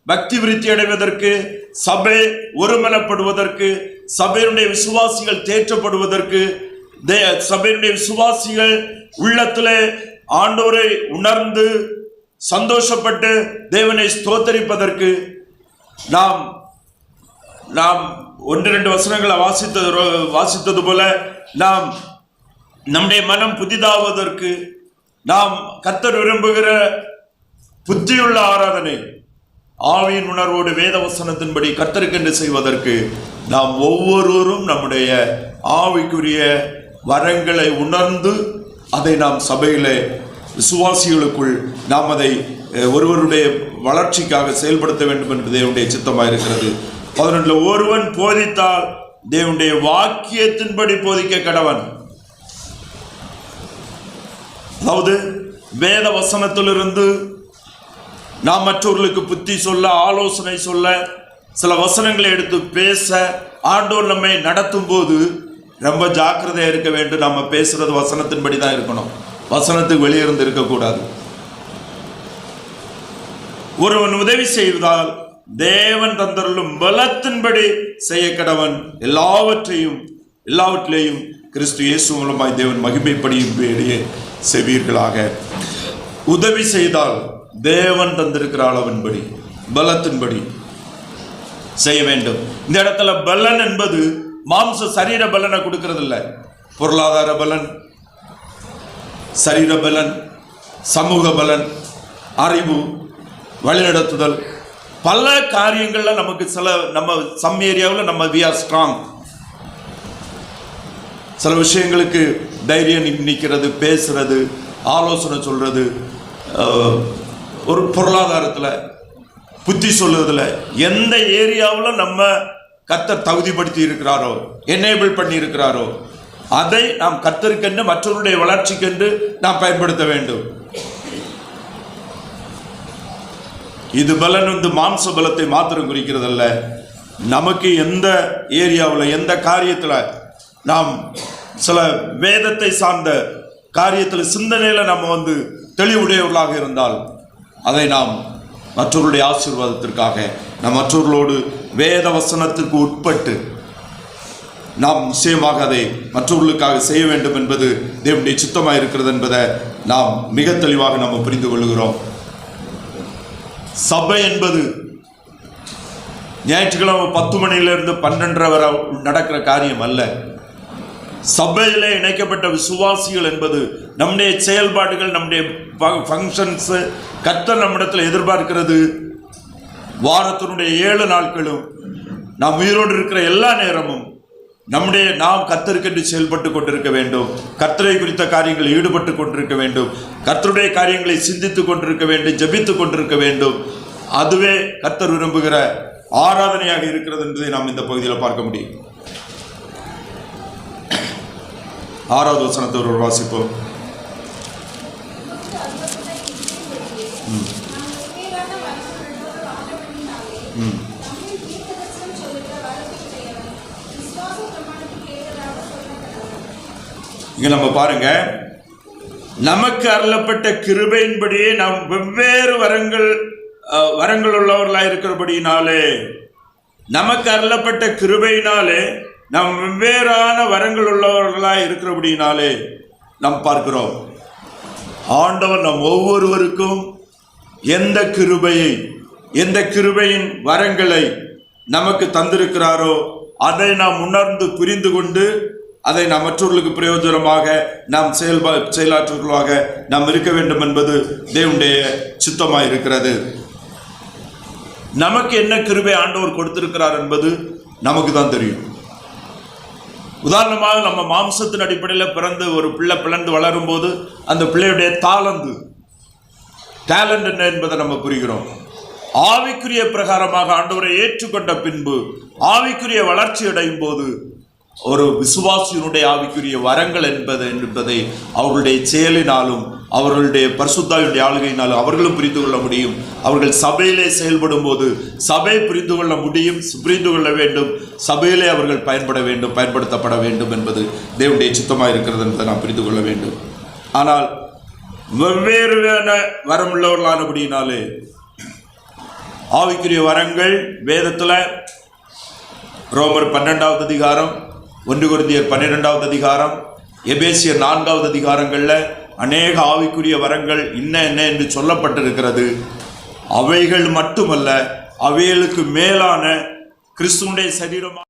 பக்தி விருத்தி அடைவதற்கு, சபை ஒருமனப்படுவதற்கு, சபையினுடைய விசுவாசிகள் தேற்றப்படுவதற்கு, சபையினுடைய விசுவாசிகள் உள்ளத்திலே ஆண்டவரை உணர்ந்து சந்தோஷப்பட்டு தேவனை ஸ்தோத்தரிப்பதற்கு நாம் 1-2 வசனங்களை வாசித்தது போல நாம் நம்முடைய மனம் புதிதாவதற்கு, நாம் கர்த்தர் விரும்புகிற புத்தியுள்ள ஆராதனை ஆவியின் உணர்வோடு வேத வசனத்தின்படி கர்த்தருக்கென்று செய்வதற்கு நாம் ஒவ்வொருவரும் நம்முடைய ஆவிக்குரிய வரங்களை உணர்ந்து அதை நாம் சபையிலே விசுவாசிகளுக்குள் நாம் அதை ஒருவருடைய வளர்ச்சிக்காக செயல்படுத்த வேண்டும் என்று தேவனுடைய சித்தமாக இருக்கிறது. 11 ஒருவன் போதித்தால் தேவனுடைய வாக்கியத்தின்படி போதிக்க கடவன். அதாவது வேத வசனத்திலிருந்து நாம் மற்றவர்களுக்கு புத்தி சொல்ல, ஆலோசனை சொல்ல, சில வசனங்களை எடுத்து பேச ஆண்டவர் நம்மை நடத்தும் போது ரொம்ப ஜாக்கிரதையா இருக்க வேண்டும். நம்ம பேசுறது வசனத்தின்படி தான் இருக்கணும், வசனத்துக்கு வெளியிருந்து இருக்கக்கூடாது. ஒருவன் உதவி செய்வதால் தேவன் தந்தருளும் பலத்தின்படி செய்ய கடவன். எல்லாவற்றிலேயும் கிறிஸ்து இயேசு மூலமாய் தேவன் மகிமைப்படியே செய்வீர்களாக. உதவி செய்தால் தேவன் தந்திருக்கிற அளவின்படி பலத்தின்படி செய்ய வேண்டும். இந்த இடத்துல பலன் என்பது மாம்ச சரீர பலனை கொடுக்கிறது இல்லை. பொருளாதார பலன், சரீர பலன், சமூக பலன், அறிவு, வழிநடத்துதல், பல காரியங்கள்ல நமக்கு நம்ம ஏரியாவில் நம்ம we are strong. சில விஷயங்களுக்கு தைரியம் நிற்கிறது, பேசுறது, ஆலோசனை சொல்றது, ஒரு பொருளாதாரத்தில் புத்தி சொல்லுறதுல எந்த ஏரியாவில் நம்ம கர்த்தர் தகுதிப்படுத்தி இருக்கிறாரோ, எனேபிள் பண்ணி இருக்கிறாரோ அதை நாம் கர்த்தருக்கென்று மற்றவருடைய வளர்ச்சிக்கென்று நாம் பயன்படுத்த வேண்டும். இது பலன் மாம்ச பலத்தை மாத்திரம் குறிக்கிறதல்ல. நமக்கு எந்த ஏரியாவில் எந்த காரியத்தில் நாம் சில வேதத்தை சார்ந்த காரியத்தில் சிந்தனையில் நம்ம தெளிவுடையவர்களாக இருந்தால் அதை நாம் மற்றவர்களுடைய ஆசீர்வாதத்திற்காக நாம் மற்றவர்களோடு வேத வசனத்திற்கு உட்பட்டு நாம் நிச்சயமாக அதை மற்றவர்களுக்காக செய்ய வேண்டும் என்பது தேவனுடைய சித்தமாக இருக்கிறது என்பதை நாம் மிக தெளிவாக நாம் புரிந்து கொள்கிறோம். சபை என்பது ஞாயிற்றுக்கிழமை 10 மணியிலிருந்து 12:30 வரை நடக்கிற காரியம் அல்ல. சபையிலே இணைக்கப்பட்ட விசுவாசிகள் என்பது நம்முடைய செயல்பாடுகள், நம்முடைய ஃபங்க்ஷன்ஸ், கர்த்தர் நம்மிடத்தில் எதிர்பார்க்கிறது வாரத்தினுடைய 7 நாட்களும் நாம் உயிரோடு இருக்கிற எல்லா நேரமும் நாம் கர்த்தருக்கென்று செயல்பட்டு கொண்டிருக்க வேண்டும். கர்த்தரை குறித்த காரியங்களில் ஈடுபட்டு கொண்டிருக்க வேண்டும். கர்த்தருடைய காரியங்களை சிந்தித்துக் கொண்டிருக்க வேண்டும், ஜெபித்துக் கொண்டிருக்க வேண்டும். அதுவே கர்த்தர் விரும்புகிற ஆராதனையாக இருக்கிறது என்பதை நாம் இந்த பகுதியில் பார்க்க முடியும். 6வது வசனத்தை ஒரு வாசிப்போம். இங்க நம்ம பாருங்க, நமக்கு அருளப்பட்ட கிருபையின்படியே நாம் வெவ்வேறு வரங்கள் உள்ளவர்களாக இருக்கிறபடினாலே, நமக்கு அருளப்பட்ட கிருபையினாலே நாம் வெவ்வேறான வரங்கள் உள்ளவர்களாக இருக்கிறபடினாலே நாம் பார்க்கிறோம், ஆண்டவர் நம் ஒவ்வொருவருக்கும் எந்த கிருபையின் வரங்களை நமக்கு தந்திருக்கிறாரோ அதை நாம் உணர்ந்து புரிந்து கொண்டு அதை நாம் மற்றவர்களுக்கு பிரயோஜனமாக நாம் செயலாற்றுவர்களாக நாம் இருக்க வேண்டும் என்பது தேவனுடைய சித்தமாக இருக்கிறது. நமக்கு என்ன கிருபை ஆண்டவர் கொடுத்திருக்கிறார் என்பது நமக்கு தான் தெரியும். உதாரணமாக, நம்ம மாம்சத்தின் அடிப்படையில் பிறந்து ஒரு பிள்ளை பிளந்து வளரும் போது அந்த பிள்ளையுடைய டேலண்ட் என்ன என்பதை நம்ம புரிகிறோம். ஆவிக்குரிய பிரகாரமாக ஆண்டவரை ஏற்றுக்கொண்ட பின்பு ஆவிக்குரிய வளர்ச்சி அடையும் போது ஒரு விசுவாசியினுடைய ஆவிக்குரிய வரங்கள் என்பதை அவர்களுடைய செயலினாலும் அவர்களுடைய பரிசுத்தாவினுடைய ஆளுகையினாலும் அவர்களும் புரிந்து கொள்ள முடியும். அவர்கள் சபையிலே செயல்படும் போது சபை புரிந்து கொள்ள முடியும், புரிந்து கொள்ள வேண்டும். சபையிலே அவர்கள் பயன்படுத்தப்பட வேண்டும் என்பது தேவனுடைய சித்தமாக இருக்கிறது என்பதை நாம் புரிந்து கொள்ள வேண்டும். ஆனால் வெவ்வேறு வரமுள்ளவர்களானபடினாலே ஆவிக்குரிய வரங்கள் வேதத்தில் ரோமர் 12வது அதிகாரம், 1 கொரிந்தியர் 12வது அதிகாரம், எபேசியர் 4வது அதிகாரங்களில் அநேக ஆவிக்குரிய வரங்கள் என்ன என்று சொல்லப்பட்டிருக்கிறது. அவைகள் மட்டுமல்ல, அவைகளுக்கு மேலான கிறிஸ்துவுடைய சரீரமாக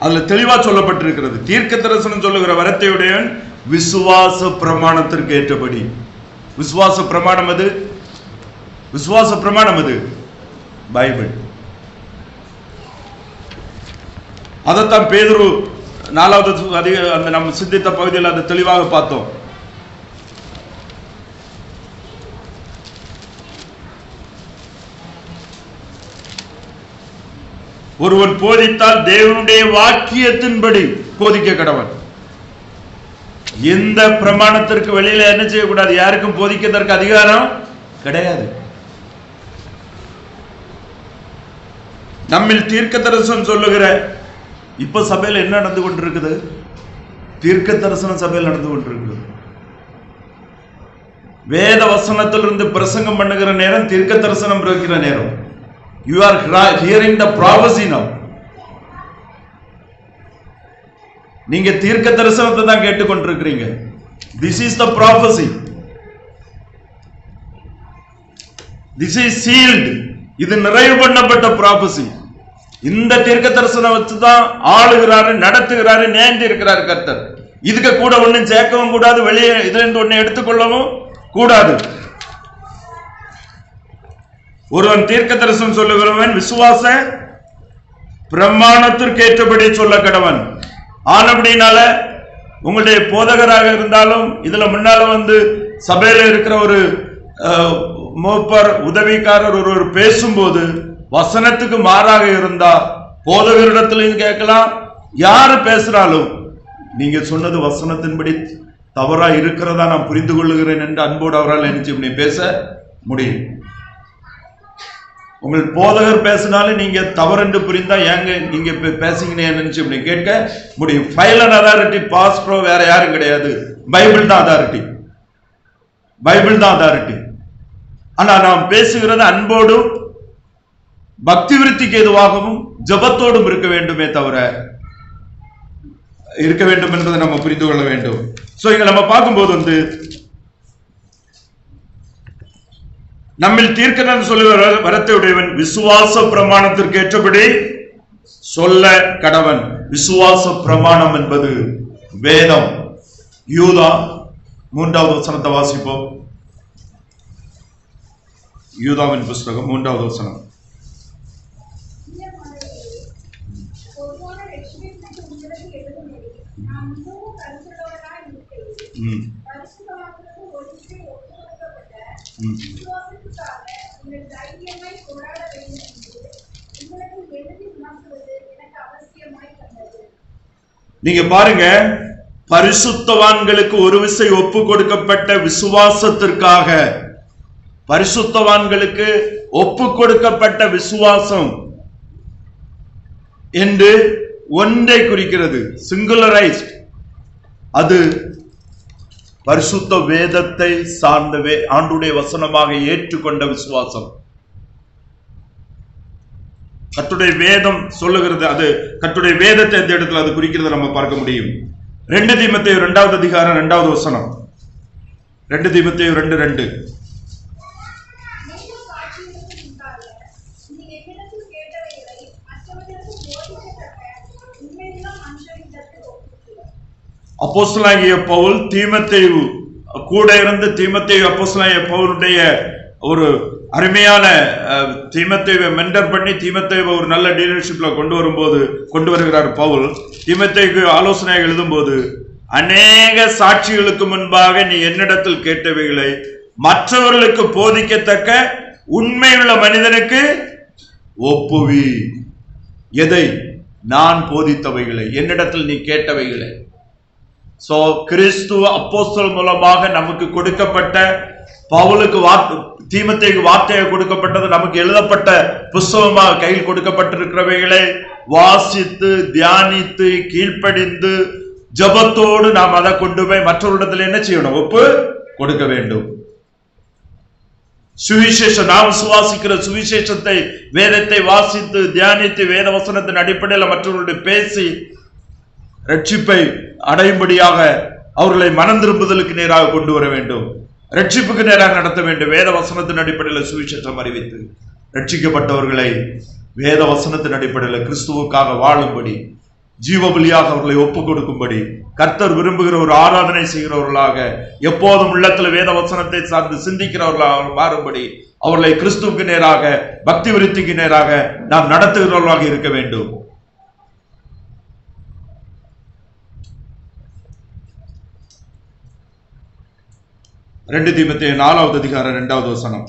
அதுல தெளிவா சொல்லப்பட்டிருக்கிறது. தீர்க்க தரிசனம் சொல்லுகிற வரத்தையுடையவன் விசுவாச பிரமாணத்திற்கு ஏற்றபடி. விசுவாச பிரமாணம் அது பைபிள். அதைத்தான் பேதுரு 4வது அந்த நம்ம சிந்தித்த பகுதியில் அதை தெளிவாக பார்த்தோம். ஒருவன் போதித்தால் தேவனுடைய வாக்கியத்தின்படி போதிக்க கடவன். எந்த பிரமாணத்திற்கு வெளியில என்ன செய்யக்கூடாது, யாருக்கும் போதிக்கிறதற்கு அதிகாரம் கிடையாது. நம்மில் தீர்க்க தரிசனம் சொல்லுகிற இப்ப சபையில் என்ன நடந்து கொண்டிருக்குது? தீர்க்க தரிசனம் சபையில் நடந்து கொண்டிருக்கிறது. வேத வசனத்திலிருந்து பிரசங்கம் பண்ணுகிற நேரம் தீர்க்க தரிசனம் இருக்கிற நேரம். You are hearing the prophecy now. நீங்க தீர்க்க தரிசனத்தை தான் கேட்டுக்கொண்டிருக்கிறீங்க. This is the prophecy. This is sealed. இது நிறைவு பண்ணப்பட்ட prophecy. இந்த தீர்க்க தரிசனம் வச்சுதான் ஆளுகிறாரு, நடத்துகிறாரு, நேர்ந்து இருக்கிறார் கர்த்தர். இதுக்கு கூட ஒன்னும் சேர்க்கவும் கூடாது, வெளியே இதுல இருந்து ஒன்னு எடுத்துக்கொள்ளவும் கூடாது. ஒருவன் தீர்க்க தரிசனம் சொல்லுகிறவன் விசுவாச பிரமாணத்திற்கு ஏற்றபடி சொல்ல கடவன். ஆனபடினால உங்களுடைய போதகராக இருந்தாலும் இதுல முன்னால வந்து சபையில இருக்கிற ஒரு மூப்பர் உதவிக்காரர் ஒருவர் பேசும்போது வசனத்துக்கு மாறாக இருந்தா போதகரிடத்திலையும் கேட்கலாம், யாரு பேசுறாலும் நீங்க சொன்னது வசனத்தின்படி தவறா இருக்கிறதா நான் புரிந்து கொள்ளுகிறேன் என்று அன்போடு அவரால் நினைச்சு பேச முடியும். உங்கள் போதகர் பேசினாலும் நீங்க தவறு புரிந்தா ஏங்க நீங்க பேசுங்கன்னு நினைச்சு கேட்க முடியும். ஃபைனல் அதாரிட்டி பாஸ்டரோ வேற யாரும் கிடையாது, பைபிள் தான் அதாரிட்டி. ஆனா நாம் பேசுகிறது அன்போடும் பக்தி விருத்திக்கு எதுவாகவும் ஜபத்தோடும் இருக்க வேண்டுமே தவிர இருக்க வேண்டும் என்பதை நம்ம புரிந்து கொள்ள வேண்டும். சோ இங்க நம்ம பார்க்கும்போது வந்து நம்மில் தீர்க்கதரிசனம் சொல்லுகிற வரத்தை உடையவன் விசுவாச பிரமாணத்திற்கு ஏற்றபடி சொல்ல கடவன். விசுவாச பிரமாணம் என்பது வேதம். யூதா 3வது வசனத்தை வாசிப்போம். யூதாவின் புஸ்தகம் 3வது வசனம். நீங்க பாருங்க, பரிசுத்தவான்களுக்கு ஒரு விசை ஒப்பு கொடுக்கப்பட்ட விசுவாசத்திற்காக, பரிசுத்தவான்களுக்கு ஒப்பு கொடுக்கப்பட்ட விசுவாசம் என்று ஒன்றை குறிக்கிறது, சிங்குலரைஸ்ட். அது பரிசுத்த வேதத்தை சார்ந்த ஆண்டுடைய வசனமாக ஏற்றுக்கொண்ட விசுவாசம். கர்த்தருடைய வேதம் சொல்லுகிறது, அது கர்த்தருடைய வேதத்தை எந்த இடத்துல அது குறிக்கிறது நம்ம பார்க்க முடியும். 2 தீமோத்தேயு 2வது அதிகாரம் 2வது வசனம். 2 தீமோத்தேயு 2:2. அப்போஸ்தலனாகிய பவுல் தீமோத்தேயு கூட இருந்து தீமோத்தேயு அப்போஸ்தலனாகிய பவுலுடைய ஒரு அருமையான தீமோத்தேயுவை மென்டர் பண்ணி தீமோத்தேயுவை ஒரு நல்ல லீடர்ஷிப்ல கொண்டு வருகிறார் பவுல். தீமோத்தேயுக்கு ஆலோசனை எழுதும்போது, அநேக சாட்சிகளுக்கு முன்பாக நீ என்னிடத்தில் கேட்டவைகளை மற்றவர்களுக்கு போதிக்கத்தக்க உண்மையுள்ள மனிதனுக்கு ஒப்புவி. எதை? நான் போதித்தவைகளை, என்னிடத்தில் நீ கேட்டவைகளை. சோ கிறிஸ்துவ அப்போஸ்தலர் மூலமாக நமக்கு கொடுக்கப்பட்ட, பவுலுக்கு தீமோத்தேயுக்கு வார்த்தையாக கொடுக்கப்பட்டது, நமக்கு எழுதப்பட்ட புஸ்தகமாக கையில் கொடுக்கப்பட்டிருக்கிறவைகளை வாசித்து தியானித்து கீழ்ப்படிந்து ஜபத்தோடு நாம் அதை கொண்டு போய் மற்றவரிடத்தில் என்ன செய்யணும்? ஒப்பு கொடுக்க வேண்டும். சுவிசேஷம், நாம் சுவாசிக்கிற சுவிசேஷத்தை, வேதத்தை வாசித்து தியானித்து வேத வசனத்தின் அடிப்படையில் மற்றவர்களுடைய பேசி ரட்சிப்பை அடையும்படியாக அவர்களை மனம் திரும்புதலுக்கு நேராக கொண்டு வர வேண்டும், ரட்சிப்புக்கு நேராக நடத்த வேண்டும். வேத வசனத்தின் அடிப்படையில் சுவிசேஷம் அறிவித்து ரட்சிக்கப்பட்டவர்களை வேத வசனத்தின் அடிப்படையில் கிறிஸ்துவுக்காக வாழும்படி, ஜீவபலியாக அவர்களை ஒப்புக் கொடுக்கும்படி, கர்த்தர் விரும்புகிற ஒரு ஆராதனை செய்கிறவர்களாக, எப்போதும் உள்ளத்தில் வேத வசனத்தை சார்ந்து சிந்திக்கிறவர்களாக மாறும்படி, அவர்களை கிறிஸ்துவுக்கு நேராக, பக்தி விருத்திக்கு நேராக நாம் நடத்துகிறவர்களாக இருக்க வேண்டும். ரெண்டு தீமோத்தேயு 4வது அதிகாரம் 2வது வசனம்.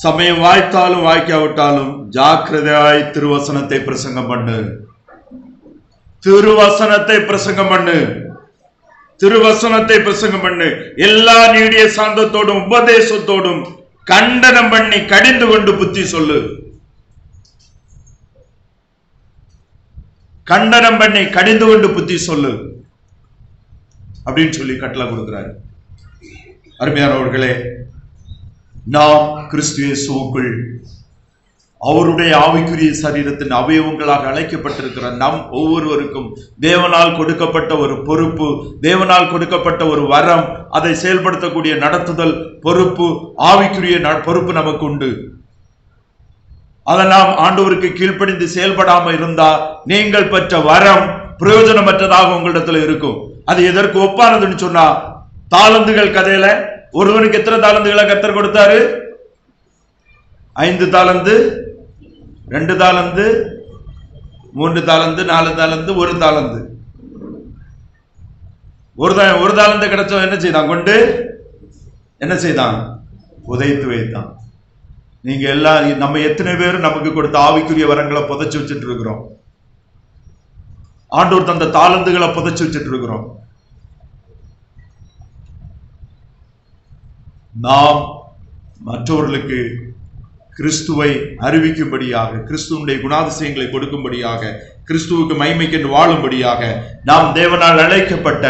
சமயம் வாய்த்தாலும் வாய்க்காவிட்டாலும் ஜாக்கிரதையாய் திருவசனத்தை பிரசங்கம் பண்ணு. திருவசனத்தை பிரசங்கம் பண்ணு. திருவசனத்தை பிரசங்கம் பண்ணு. எல்லா நீடிய சாந்தத்தோடும் உபதேசத்தோடும் கண்டனம் பண்ணி கடிந்து கொண்டு புத்தி சொல்லு. கண்டனம் பண்ணி கடிந்து கொண்டு புத்தி சொல்லு அப்படின்னு சொல்லி கட்டளை கொடுக்கிறார். அருமையானவர்களே, நாம் கிறிஸ்து இயேசுவுக்குள் அவருடைய ஆவிக்குரிய சரீரத்தின் அவயவங்களாக அழைக்கப்பட்டிருக்கிற நம் ஒவ்வொருவருக்கும் தேவனால் கொடுக்கப்பட்ட ஒரு பொறுப்பு, தேவனால் கொடுக்கப்பட்ட ஒரு வரம், அதை செயல்படுத்தக்கூடிய நடத்துதல் பொறுப்பு, ஆவிக்குரிய பொறுப்பு நமக்கு உண்டு. அதை நாம் ஆண்டவருக்கு கீழ்ப்படிந்து செயல்படாமல் இருந்தா நீங்கள் பெற்ற வரம் பிரயோஜனமற்றதாக உங்களிடத்துல இருக்கும். அது எதற்கு ஒப்பானதுன்னு சொன்னா, தாளந்துகள் கதையில ஒருவனுக்கு எத்தனை தாளந்துகளை கர்த்தர் கொடுத்தாரு? 5 தாளந்து, 2 தாளந்து, 3 தாளந்து, 4 தாளந்து, 1 தாளந்து. ஒரு தாளந்து கிடைச்சவன் என்ன செய்தான்? கொண்டு என்ன செய்தான்? புதைத்து வைத்தான். நீங்க எல்லாம், நம்ம எத்தனை பேர் நமக்கு கொடுத்த ஆவிக்குரிய வரங்களை புதைச்சு வச்சுட்டு இருக்கிறோம்? ஆண்டவர் தந்த தாளந்துகளை புதைச்சு வச்சுட்டு இருக்கிறோம். நாம் மற்றவர்களுக்கு கிறிஸ்துவை அறிவிக்கும்படியாக, கிறிஸ்துவனுடைய குணாதிசயங்களை கொடுக்கும்படியாக, கிறிஸ்துவுக்கு மகிமைக்கு வாழும்படியாக நாம் தேவனால் அழைக்கப்பட்ட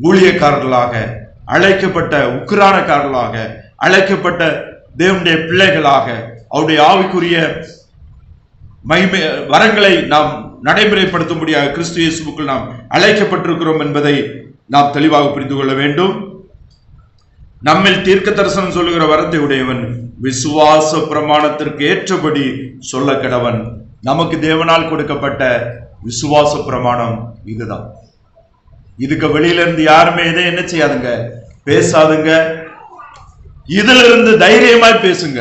ஊழியக்காரர்களாக, அழைக்கப்பட்ட உக்கிரானக்காரர்களாக, அழைக்கப்பட்ட தேவனுடைய பிள்ளைகளாக, அவருடைய ஆவிக்குரிய மகிமை வரங்களை நாம் நடைமுறைப்படுத்தும்படியாக கிறிஸ்து இயேசுவுக்குள் நாம் அழைக்கப்பட்டிருக்கிறோம் என்பதை நாம் தெளிவாக புரிந்து கொள்ள வேண்டும். நம்மில் தீர்க்க தரிசனம் சொல்லுகிற வரத்தை உடையவன் விசுவாச பிரமாணத்திற்கு ஏற்றபடி சொல்ல கடவன். நமக்கு தேவனால் கொடுக்கப்பட்ட விசுவாச பிரமாணம் இதுதான். இதுக்கு வெளியில இருந்து யாருமே இதை என்ன செய்யாதுங்க, பேசாதுங்க. இதுல இருந்து தைரியமாய் பேசுங்க.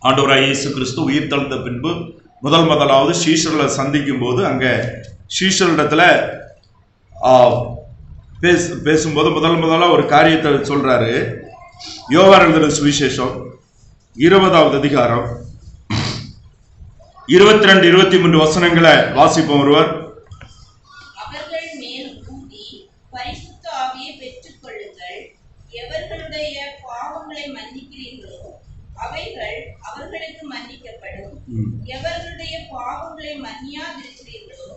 ஆண்டவராய் இயேசு கிறிஸ்து உயிர் தெழுந்த பின்பு முதலாவது சீஷர்களை சந்திக்கும் போது அங்க சீஷரிடத்துல பேசும்போது முதலா ஒரு காரியத்தை சொல்றாரு. யோவான் எழுதின சுவிசேஷம் 20வது அதிகாரம் 22, 23 வசனங்களை வாசிப்போம் ஒருவர். அவர்கள் மேல் ஊதி பரிசுத்த ஆவியை பெற்றுக் கொள்ளுங்கள். எவர்களுடைய பாவங்களை மன்னிக்கிறீர்களோ அவைகள் அவர்களுக்கு மன்னிக்கப்படும். எவர்களுடைய பாவங்களை மன்னியாதிருக்கிறீர்களோ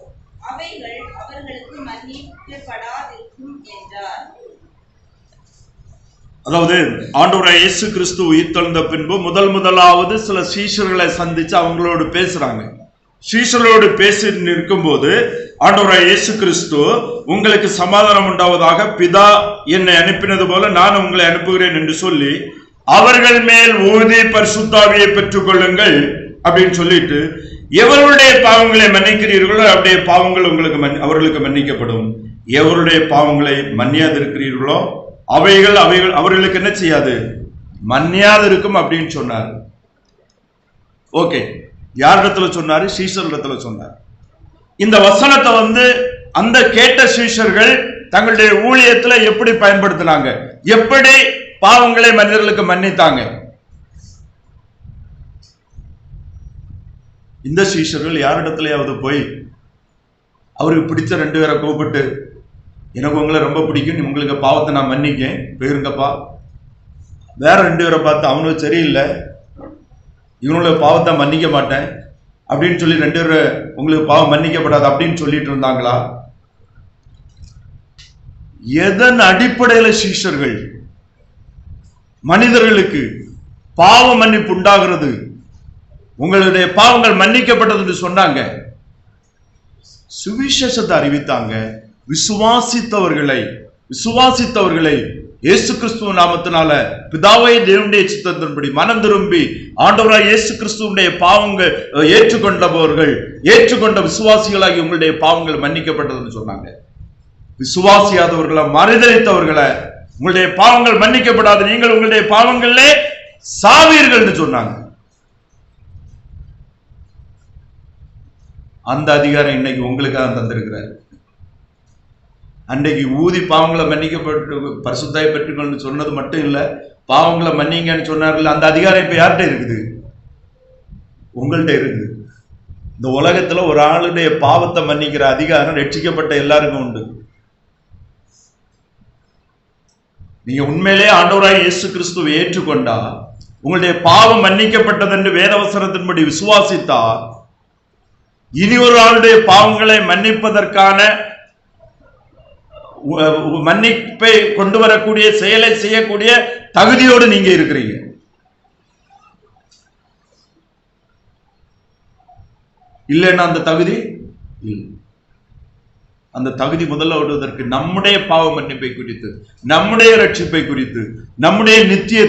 அவைகள் அவர்களுக்கு மன்னிக்கப்படாதிருக்கும் என்றார். அதாவது ஆண்டவராய் இயேசு கிறிஸ்து உயிர் தெழுந்த பின்பு முதலாவது சில சீஷர்களை சந்திச்சு அவங்களோடு பேசுறாங்க. சீஷர்களோடு பேசி நிற்கும் போது ஆண்டவராய் இயேசு கிறிஸ்து உங்களுக்கு சமாதானம் உண்டாவதாக, பிதா என்னை அனுப்பினது போல நான் உங்களை அனுப்புகிறேன் என்று சொல்லி அவர்கள் மேல் ஊதி பரிசுத்த ஆவியை பெற்றுக் கொள்ளுங்கள் அப்படின்னு சொல்லிட்டு, எவருடைய பாவங்களை மன்னிக்கிறீர்களோ அவருடைய பாவங்கள் அவர்களுக்கு மன்னிக்கப்படும். எவருடைய பாவங்களை மன்னியாதிருக்கிறீர்களோ அவைகள் அவர்களுக்கு என்ன செய்யாது, மன்னியாது இருக்கும் அப்படின்னு சொன்னார். ஓகே, யாரிடத்துல சொன்னாரு? சீஷரிடத்துல சொன்னார். இந்த வசனத்தை அந்த கேட்ட சீஷர்கள் தங்களுடைய ஊழியத்துல எப்படி பயன்படுத்தினாங்க, எப்படி பாவங்களை மனிதர்களுக்கு மன்னித்தாங்க? இந்த சீஷர்கள் யாரிடத்துலயாவது போய் அவருக்கு பிடிச்ச 2 பேரை கூப்பிட்டு, எனக்கு உங்களை ரொம்ப பிடிக்கும், உங்களுக்கு பாவத்தை நான் மன்னிக்கேன், போயிருங்கப்பா. வேற 2 பேரை பார்த்து அவனுக்கு சரியில்லை, இவனுடைய பாவத்தை மன்னிக்க மாட்டேன் அப்படின்னு சொல்லி 2 பேர் உங்களுக்கு பாவம் மன்னிக்கப்படாது அப்படின்னு சொல்லிட்டு இருந்தாங்களா? எதன் அடிப்படையில் சீஷர்கள் மனிதர்களுக்கு பாவ மன்னிப்பு உண்டாகிறது, உங்களுடைய பாவங்கள் மன்னிக்கப்பட்டது என்று சொன்னாங்க? சுவிசேஷத்தை அறிவித்தாங்க. விசுவாசித்தவர்களை இயேசு கிறிஸ்துவ நாமத்தினால பிதாவை தேவனுடைய சித்தத்தின்படி மனம் திரும்பி ஆண்டவராய் இயேசு கிறிஸ்துவனுடைய பாவங்கள் ஏற்றுக்கொண்ட விசுவாசிகளாகி உங்களுடைய பாவங்கள் மன்னிக்கப்பட்டதுன்னு சொன்னாங்க. விசுவாசியாதவர்களை, மறுதலித்தவர்களை உங்களுடைய பாவங்கள் மன்னிக்கப்படாது, நீங்கள் உங்களுடைய பாவங்களே சாவீர்கள் சொன்னாங்க. அந்த அதிகாரம் இன்னைக்கு உங்களுக்காக தந்திருக்கிறார். அன்றைக்கு ஊதி பாவங்களை மன்னிக்கப்பட்டு பரிசுத்தாய் பெற்றுக்கொண்டு சொன்னது மட்டும் இல்ல, பாவங்களை மன்னிங்கன்னு சொன்னார்கள். அந்த அதிகாரம் இப்ப யார்கிட்ட இருக்குது? உங்கள்கிட்ட இருக்குது. இந்த உலகத்துல ஒரு ஆளுடைய பாவத்தை மன்னிக்கிற அதிகாரம் ரட்சிக்கப்பட்ட எல்லாருக்கும் உண்டு. நீங்க உண்மையிலே ஆண்டவராய் இயேசு கிறிஸ்துவை ஏற்றுக்கொண்டா, உங்களுடைய பாவம் மன்னிக்கப்பட்டது என்று வேதவசனத்தின்படி விசுவாசித்தா, இனி ஒரு ஆளுடைய பாவங்களை மன்னிப்பதற்கான மன்னிப்பை கொண்டு வரக்கூடிய செயலை செய்யக்கூடிய தகுதியோடு நீங்க இருக்கிறீங்க. இல்லைன்னா அந்த தகுதி இல்லை. அந்த தகுதி முதல்ல வருவதற்கு நம்முடைய பாவ மன்னிப்பை குறித்து, நம்முடைய ரட்சிப்பை குறித்து, நம்முடைய நித்திய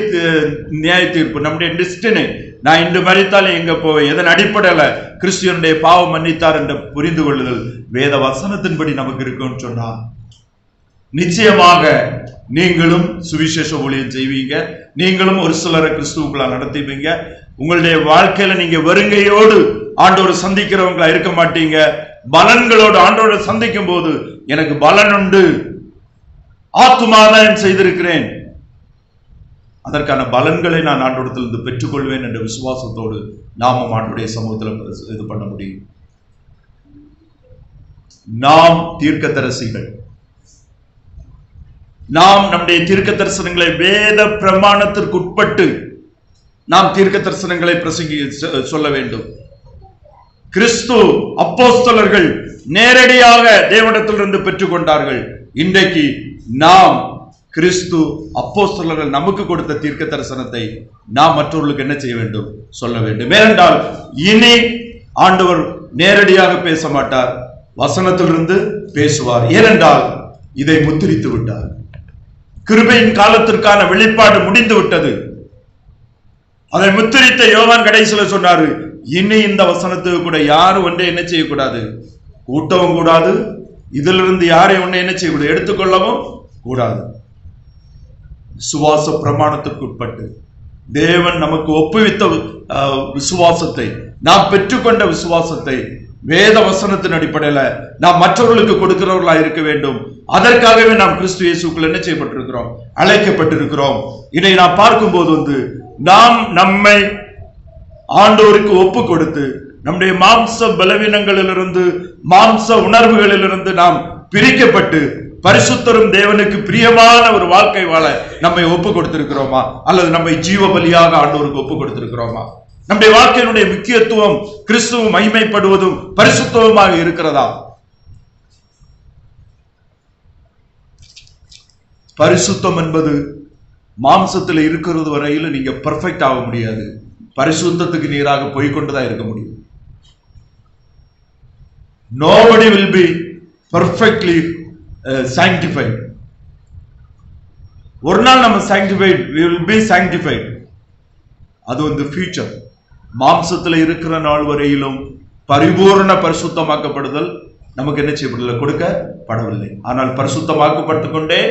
நியாய தீர்ப்பு, நம்முடைய டெஸ்டினி, நான் இன்று மரித்தால் எங்க போவேன், எதன் அடிப்படையில கிறிஸ்துவனுடைய பாவம் மன்னித்தார் என்ற புரிந்து கொள்ளுதல் வேத வசனத்தின்படி நமக்கு இருக்குன்னு சொன்னா, நிச்சயமாக நீங்களும் சுவிசேஷ ஊழியம் செய்வீங்க. நீங்களும் ஒரு சிலரை கிறிஸ்துவுக்குள்ள நடத்துவீங்க. உங்களுடைய வாழ்க்கையில நீங்க வருகையோடு ஆண்டோடு சந்திக்கிறவங்களா இருக்க மாட்டீங்க. பலன்களோடு ஆண்டோடு சந்திக்கும் போது எனக்கு பலன் உண்டு, ஆத்துமாதாயம் செய்திருக்கிறேன், அதற்கான பலன்களை நான் ஆண்டோடத்திலிருந்து பெற்றுக்கொள்வேன் என்ற விசுவாசத்தோடு நாமும் ஆண்டுடைய சமூகத்தில் இது பண்ண முடியும். நாம் தீர்க்கதரிசிகள். நாம் நம்முடைய தீர்க்க தரிசனங்களை வேத பிரமாணத்திற்கு உட்பட்டு நாம் தீர்க்க தரிசனங்களை பிரசங்கி சொல்ல வேண்டும். கிறிஸ்து அப்போஸ்தலர்கள் நேரடியாக தேவனிடத்திலிருந்து பெற்றுக்கொண்டார்கள். இன்றைக்கு நாம் கிறிஸ்து அப்போஸ்தலர்கள் நமக்கு கொடுத்த தீர்க்க தரிசனத்தை நாம் மற்றவர்களுக்கு என்ன செய்ய வேண்டும்? சொல்ல வேண்டும். ஏனென்றால் இனி ஆண்டவர் நேரடியாக பேச மாட்டார், வசனத்திலிருந்து பேசுவார். ஏனென்றால் இதை முத்திரித்து விட்டார். கிருபையின் காலத்திற்கான வெளிப்பாடு முடிந்து விட்டது. அதை முத்திரித்த யோவான் கடைசியில் சொன்னாரு, இனி இந்த வசனத்துக்கு கூட யாரும் ஒன்றை என்ன செய்யக்கூடாது? கூட்டவும் கூடாது. இதிலிருந்து யாரை ஒன்றை என்ன செய்யக்கூடாது? எடுத்துக்கொள்ளவும் கூடாது. விசுவாச பிரமாணத்திற்கு உட்பட்டு தேவன் நமக்கு ஒப்புவித்த விசுவாசத்தை, நாம் பெற்றுக்கொண்ட விசுவாசத்தை வேத வசனத்தின் அடிப்படையில நாம் மற்றவர்களுக்கு கொடுக்கிறவர்களா இருக்க வேண்டும். அதற்காகவே நாம் கிறிஸ்து இயேசுக்குள் என்ன செய்யப்பட்டிருக்கிறோம்? அழைக்கப்பட்டிருக்கிறோம். இதை நாம் பார்க்கும்போது நாம் நம்மை ஆண்டவருக்கு ஒப்பு கொடுத்து நம்முடைய மாம்ச பலவீனங்களிலிருந்து, மாம்ச உணர்வுகளிலிருந்து நாம் பிரிக்கப்பட்டு பரிசுத்தரும் தேவனுக்கு பிரியமான ஒரு வாழ்க்கை வாழ நம்மை ஒப்பு கொடுத்திருக்கிறோமா? அல்லது நம்மை ஜீவ பலியாக ஆண்டவருக்கு ஒப்பு கொடுத்திருக்கிறோமா? நம்முடைய வாழ்க்கையினுடைய முக்கியத்துவம் கிறிஸ்துவ மகிமைப்படுவதும் பரிசுத்தவமாக இருக்கிறதா? பரிசுத்தம் என்பது மாம்சத்தில் இருக்கிறது வரையில் நீங்க பெர்ஃபெக்ட் ஆக முடியாது. பரிசுத்தத்துக்கு நீராக போய்கொண்டுதான் இருக்க முடியும். Nobody will be perfectly sanctified. ஒரு நாள் நம்ம sanctified, we will be sanctified. அது future. மாம்சத்தில் இருக்கிற நாள் வரையிலும் பரிபூர்ண பரிசுத்தமாக்கப்படுதல் நமக்கு என்ன செய்யப்படவில்லை? கொடுக்கப்படவில்லை. ஆனால் பரிசுத்தமாக்கப்பட்டு கொண்டே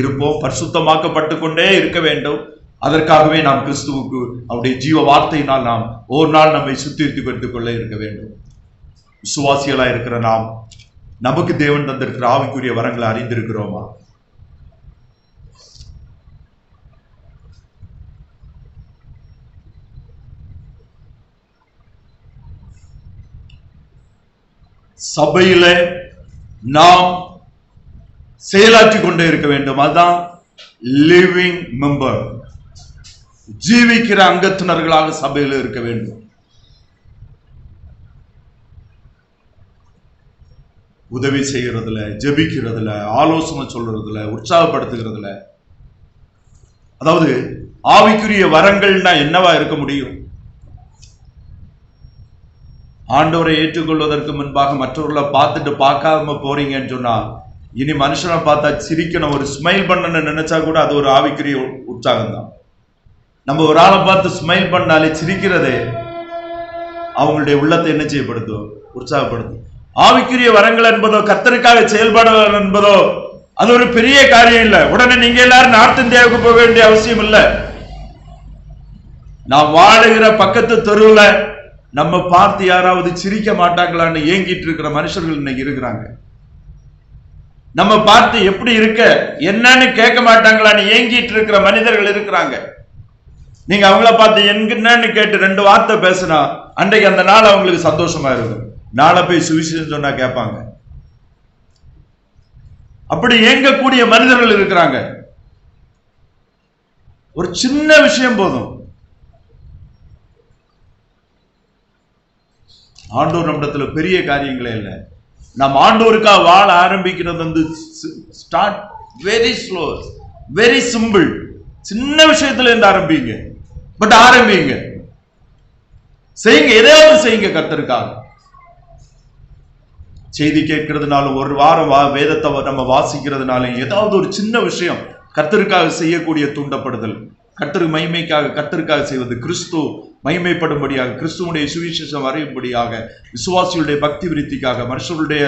இருப்போம், பரிசுத்தமாக்கப்பட்டு கொண்டே இருக்க வேண்டும். அதற்காகவே நாம் கிறிஸ்துவுக்கு அவருடைய ஜீவ வார்த்தையினால் நாம் ஒரு நாள் நம்மை சுத்திகரித்துக் எடுத்துக் கொள்ள இருக்க வேண்டும். விசுவாசிகளா இருக்கிற நாம் நமக்கு தேவன் தந்திருக்கிற ஆவிக்குரிய வரங்களை அறிந்திருக்கிறோமா? சபையில நாம் செயலாற்றி கொண்டே இருக்க வேண்டும். அதுதான் லிவிங் மெம்பர், ஜீவிக்கிற அங்கத்தினர்களாக சபையில் இருக்க வேண்டும். உதவி செய்யறதுல, ஜெபிக்கிறதுல, ஆலோசனை சொல்றதுல, உற்சாகப்படுத்துகிறதுல, அதாவது ஆவிக்குரிய வரங்கள்னா என்னவா இருக்க முடியும்? ஆண்டவரை ஏற்றுக்கொள்வதற்கு முன்பாக மற்றவர்களை பார்த்துட்டு பார்க்காம போறீங்கன்னு சொன்னா, இனி மனுஷனை பார்த்தா சிரிக்கணும், ஒரு ஸ்மைல் பண்ணணும்னு நினைச்சா கூட அது ஒரு ஆவிக்குரிய உற்சாகம் தான். நம்ம ஒரு ஆளை பார்த்து ஸ்மைல் பண்ணாலே சிரிக்கிறதே அவங்களுடைய உள்ளத்தை என்ன செய்யப்படுத்தும்? உற்சாகப்படுத்தும். ஆவிக்குரிய வரங்கள் என்பதோ கர்த்தருக்காக செயல்படுவது என்பதோ அது ஒரு பெரிய காரியம் இல்லை. உடனே நீங்க எல்லாரும் நார்த் இந்தியாவுக்கு போக வேண்டிய அவசியம் இல்லை. நாம் வாழுகிற பக்கத்து தெருவுல நம்ம பார்த்து யாராவது சிரிக்க மாட்டாங்களான்னு ஏங்கிட்டு இருக்கிற மனுஷர்கள் இன்னைக்கு இருக்கிறாங்க. நம்ம பார்த்து எப்படி இருக்க என்னன்னு கேட்க மாட்டாங்களான்னு ஏங்கிட்டு இருக்கிற மனிதர்கள் இருக்கிறாங்க. நீங்க அவங்கள பார்த்து என்னன்னு கேட்டு 2 வார்த்தை பேசினா அன்றைக்கு அந்த நாள் அவங்களுக்கு சந்தோஷமா இருக்கும். நாளை போய் சுவிசேஷம் சொன்னா கேட்பாங்க. அப்படி ஏங்கக்கூடிய மனிதர்கள் இருக்கிறாங்க. ஒரு சின்ன விஷயம் போதும், ஆண்டவர் நம்மிடத்துல பெரிய காரியங்களே இல்லை. நம்ம ஆண்டவருக்காக வாழ ஆரம்பிக்கிறது start very slow, very simple. சின்ன விஷயத்துல இருந்து ஆரம்பிங்க, பட் ஆரம்பிங்க, செய்யுங்க, எதையாவது செய்யுங்க கர்த்தருக்காக. செய்தி கேட்கிறதுனாலும், ஒரு வாரம் வேதத்தை நம்ம வாசிக்கிறதுனாலும், ஏதாவது ஒரு சின்ன விஷயம் கர்த்தருக்காக செய்யக்கூடிய தூண்டப்படுதல், கர்த்தரு மகிமைக்காக, கர்த்தருக்காக செய்வது, கிறிஸ்து மகிமைப்படும்படியாக, கிறிஸ்துவனுடைய சுவிசேஷம் அறியும்படியாக, விசுவாசிகளுடைய பக்தி விருத்திக்காக, மனுஷர்களுடைய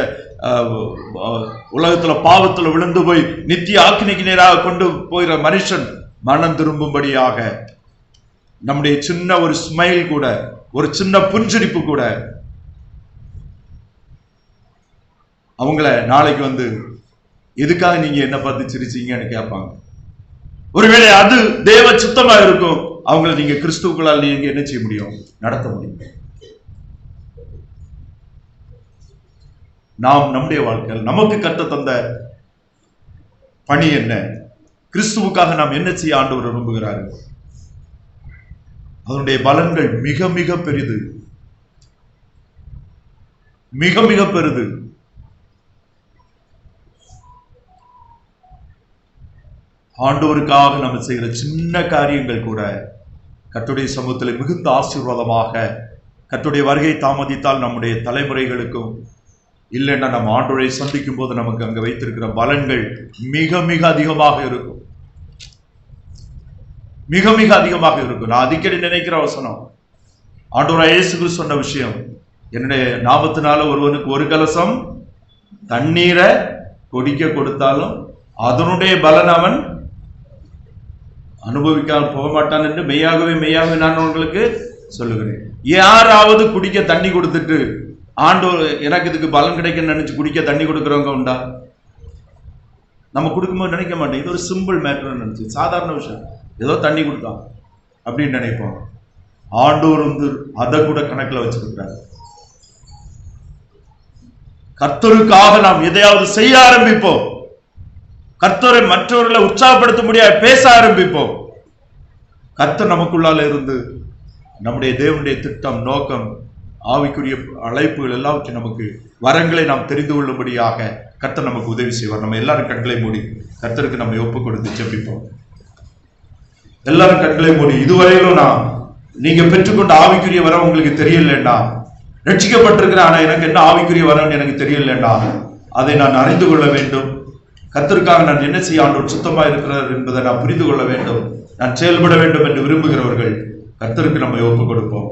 உலகத்துல பாவத்துல விழுந்து போய் நித்திய ஆக்கினைக்கு நேராக கொண்டு போகிற மனுஷன் மனம் திரும்பும்படியாக, நம்முடைய சின்ன ஒரு ஸ்மைல் கூட, ஒரு சின்ன புன்சிரிப்பு கூட அவங்கள நாளைக்கு எதுக்காக நீங்க என்ன பார்த்து சிரிச்சீங்கன்னு கேட்பாங்க. ஒருவேளை அது தேவ சுத்தமா இருக்கும், அவங்களை நீங்க கிறிஸ்துக்களால் நீங்க என்ன செய்ய முடியும்? நடத்த முடியும். நாம் நம்முடைய வாழ்க்கையில் நமக்கு கற்று தந்த பணி என்ன? கிறிஸ்துவுக்காக நாம் என்ன செய்ய ஆண்டவர் விரும்புகிறார்கள்? அதனுடைய பலன்கள் மிக மிக பெரிது, மிக மிக பெரிது. ஆண்டவருக்காக நம்ம செய்கிற சின்ன காரியங்கள் கூட கர்த்தருடைய சமூகத்தில் மிகுந்த ஆசீர்வாதமாக, கர்த்தருடைய வருகை தாமதித்தால் நம்முடைய தலைமுறைகளுக்கும், இல்லைன்னா நம்ம ஆண்டவரை சந்திக்கும் போது நமக்கு அங்க வைத்திருக்கிற பலன்கள் மிக மிக அதிகமாக இருக்கும். மிக மிக அதிகமாக இருக்கும். நான் அடிக்கடி நினைக்கிற வசனம், ஆண்டவராகிய இயேசு கிறிஸ்து சொன்ன விஷயம், என்னுடைய நாமத்தினால ஒருவனுக்கு ஒரு கலசம் தண்ணீரை குடிக்க கொடுத்தாலும் அதனுடைய பலன் அவன் அனுபவிக்காமல் போக மாட்டான் என்று மெய்யாகவே மெய்யாகவே நான் உங்களுக்கு சொல்லுகிறேன். யாராவது குடிக்க தண்ணி கொடுத்துட்டு ஆண்டவர் எனக்கு இதுக்கு பலன் கிடைக்குன்னு நினைச்சு குடிக்க தண்ணி கொடுக்குறவங்க உண்டா? நம்ம கொடுக்கும்போது நினைக்க மாட்டேன், இது ஒரு சிம்பிள் மேட்டர் நினைச்சு, சாதாரண விஷயம், ஏதோ தண்ணி கொடுத்தான் அப்படின்னு நினைப்போம். ஆண்டவர் அதை கூட கணக்கில் வச்சிருக்கிறார். கர்த்தருக்காக நாம் எதையாவது செய்ய ஆரம்பிப்போம். கர்த்தரை மற்றவர்களை உற்சாகப்படுத்த முடியாது பேச ஆரம்பிப்போம். கர்த்தர் நமக்குள்ளால இருந்து நம்முடைய தேவனுடைய திட்டம், நோக்கம், ஆவிக்குரிய அழைப்புகள் எல்லாவற்றையும் நமக்கு வரங்களை நாம் தெரிந்து கொள்ளும்படியாக கர்த்தர் நமக்கு உதவி செய்வார். நம்ம எல்லாரும் கண்களை மூடி கர்த்தருக்கு நம்ம ஒப்பு கொடுத்து ஜெபிப்போம். எல்லாரும் கண்களை மூடி. இதுவரையிலும் நீங்க பெற்றுக்கொண்ட ஆவிக்குரிய வரம் உங்களுக்கு தெரியலன்னா, ரட்சிக்கப்பட்டிருக்கிறேன் ஆனா எனக்கு என்ன ஆவிக்குரிய வரம்னு எனக்கு தெரியலன்னா, அதை நான் அறிந்து கொள்ள வேண்டும். கர்த்தருக்காக நான் என்ன செய்ய ஆண்டவர் சுத்தமா இருக்கிறார் என்பதை நான் புரிந்து கொள்ள வேண்டும், நான் செயல்பட வேண்டும் என்று விரும்புகிறவர்கள் கர்த்தருக்கு நம்ம ஒப்பு கொடுப்போம்.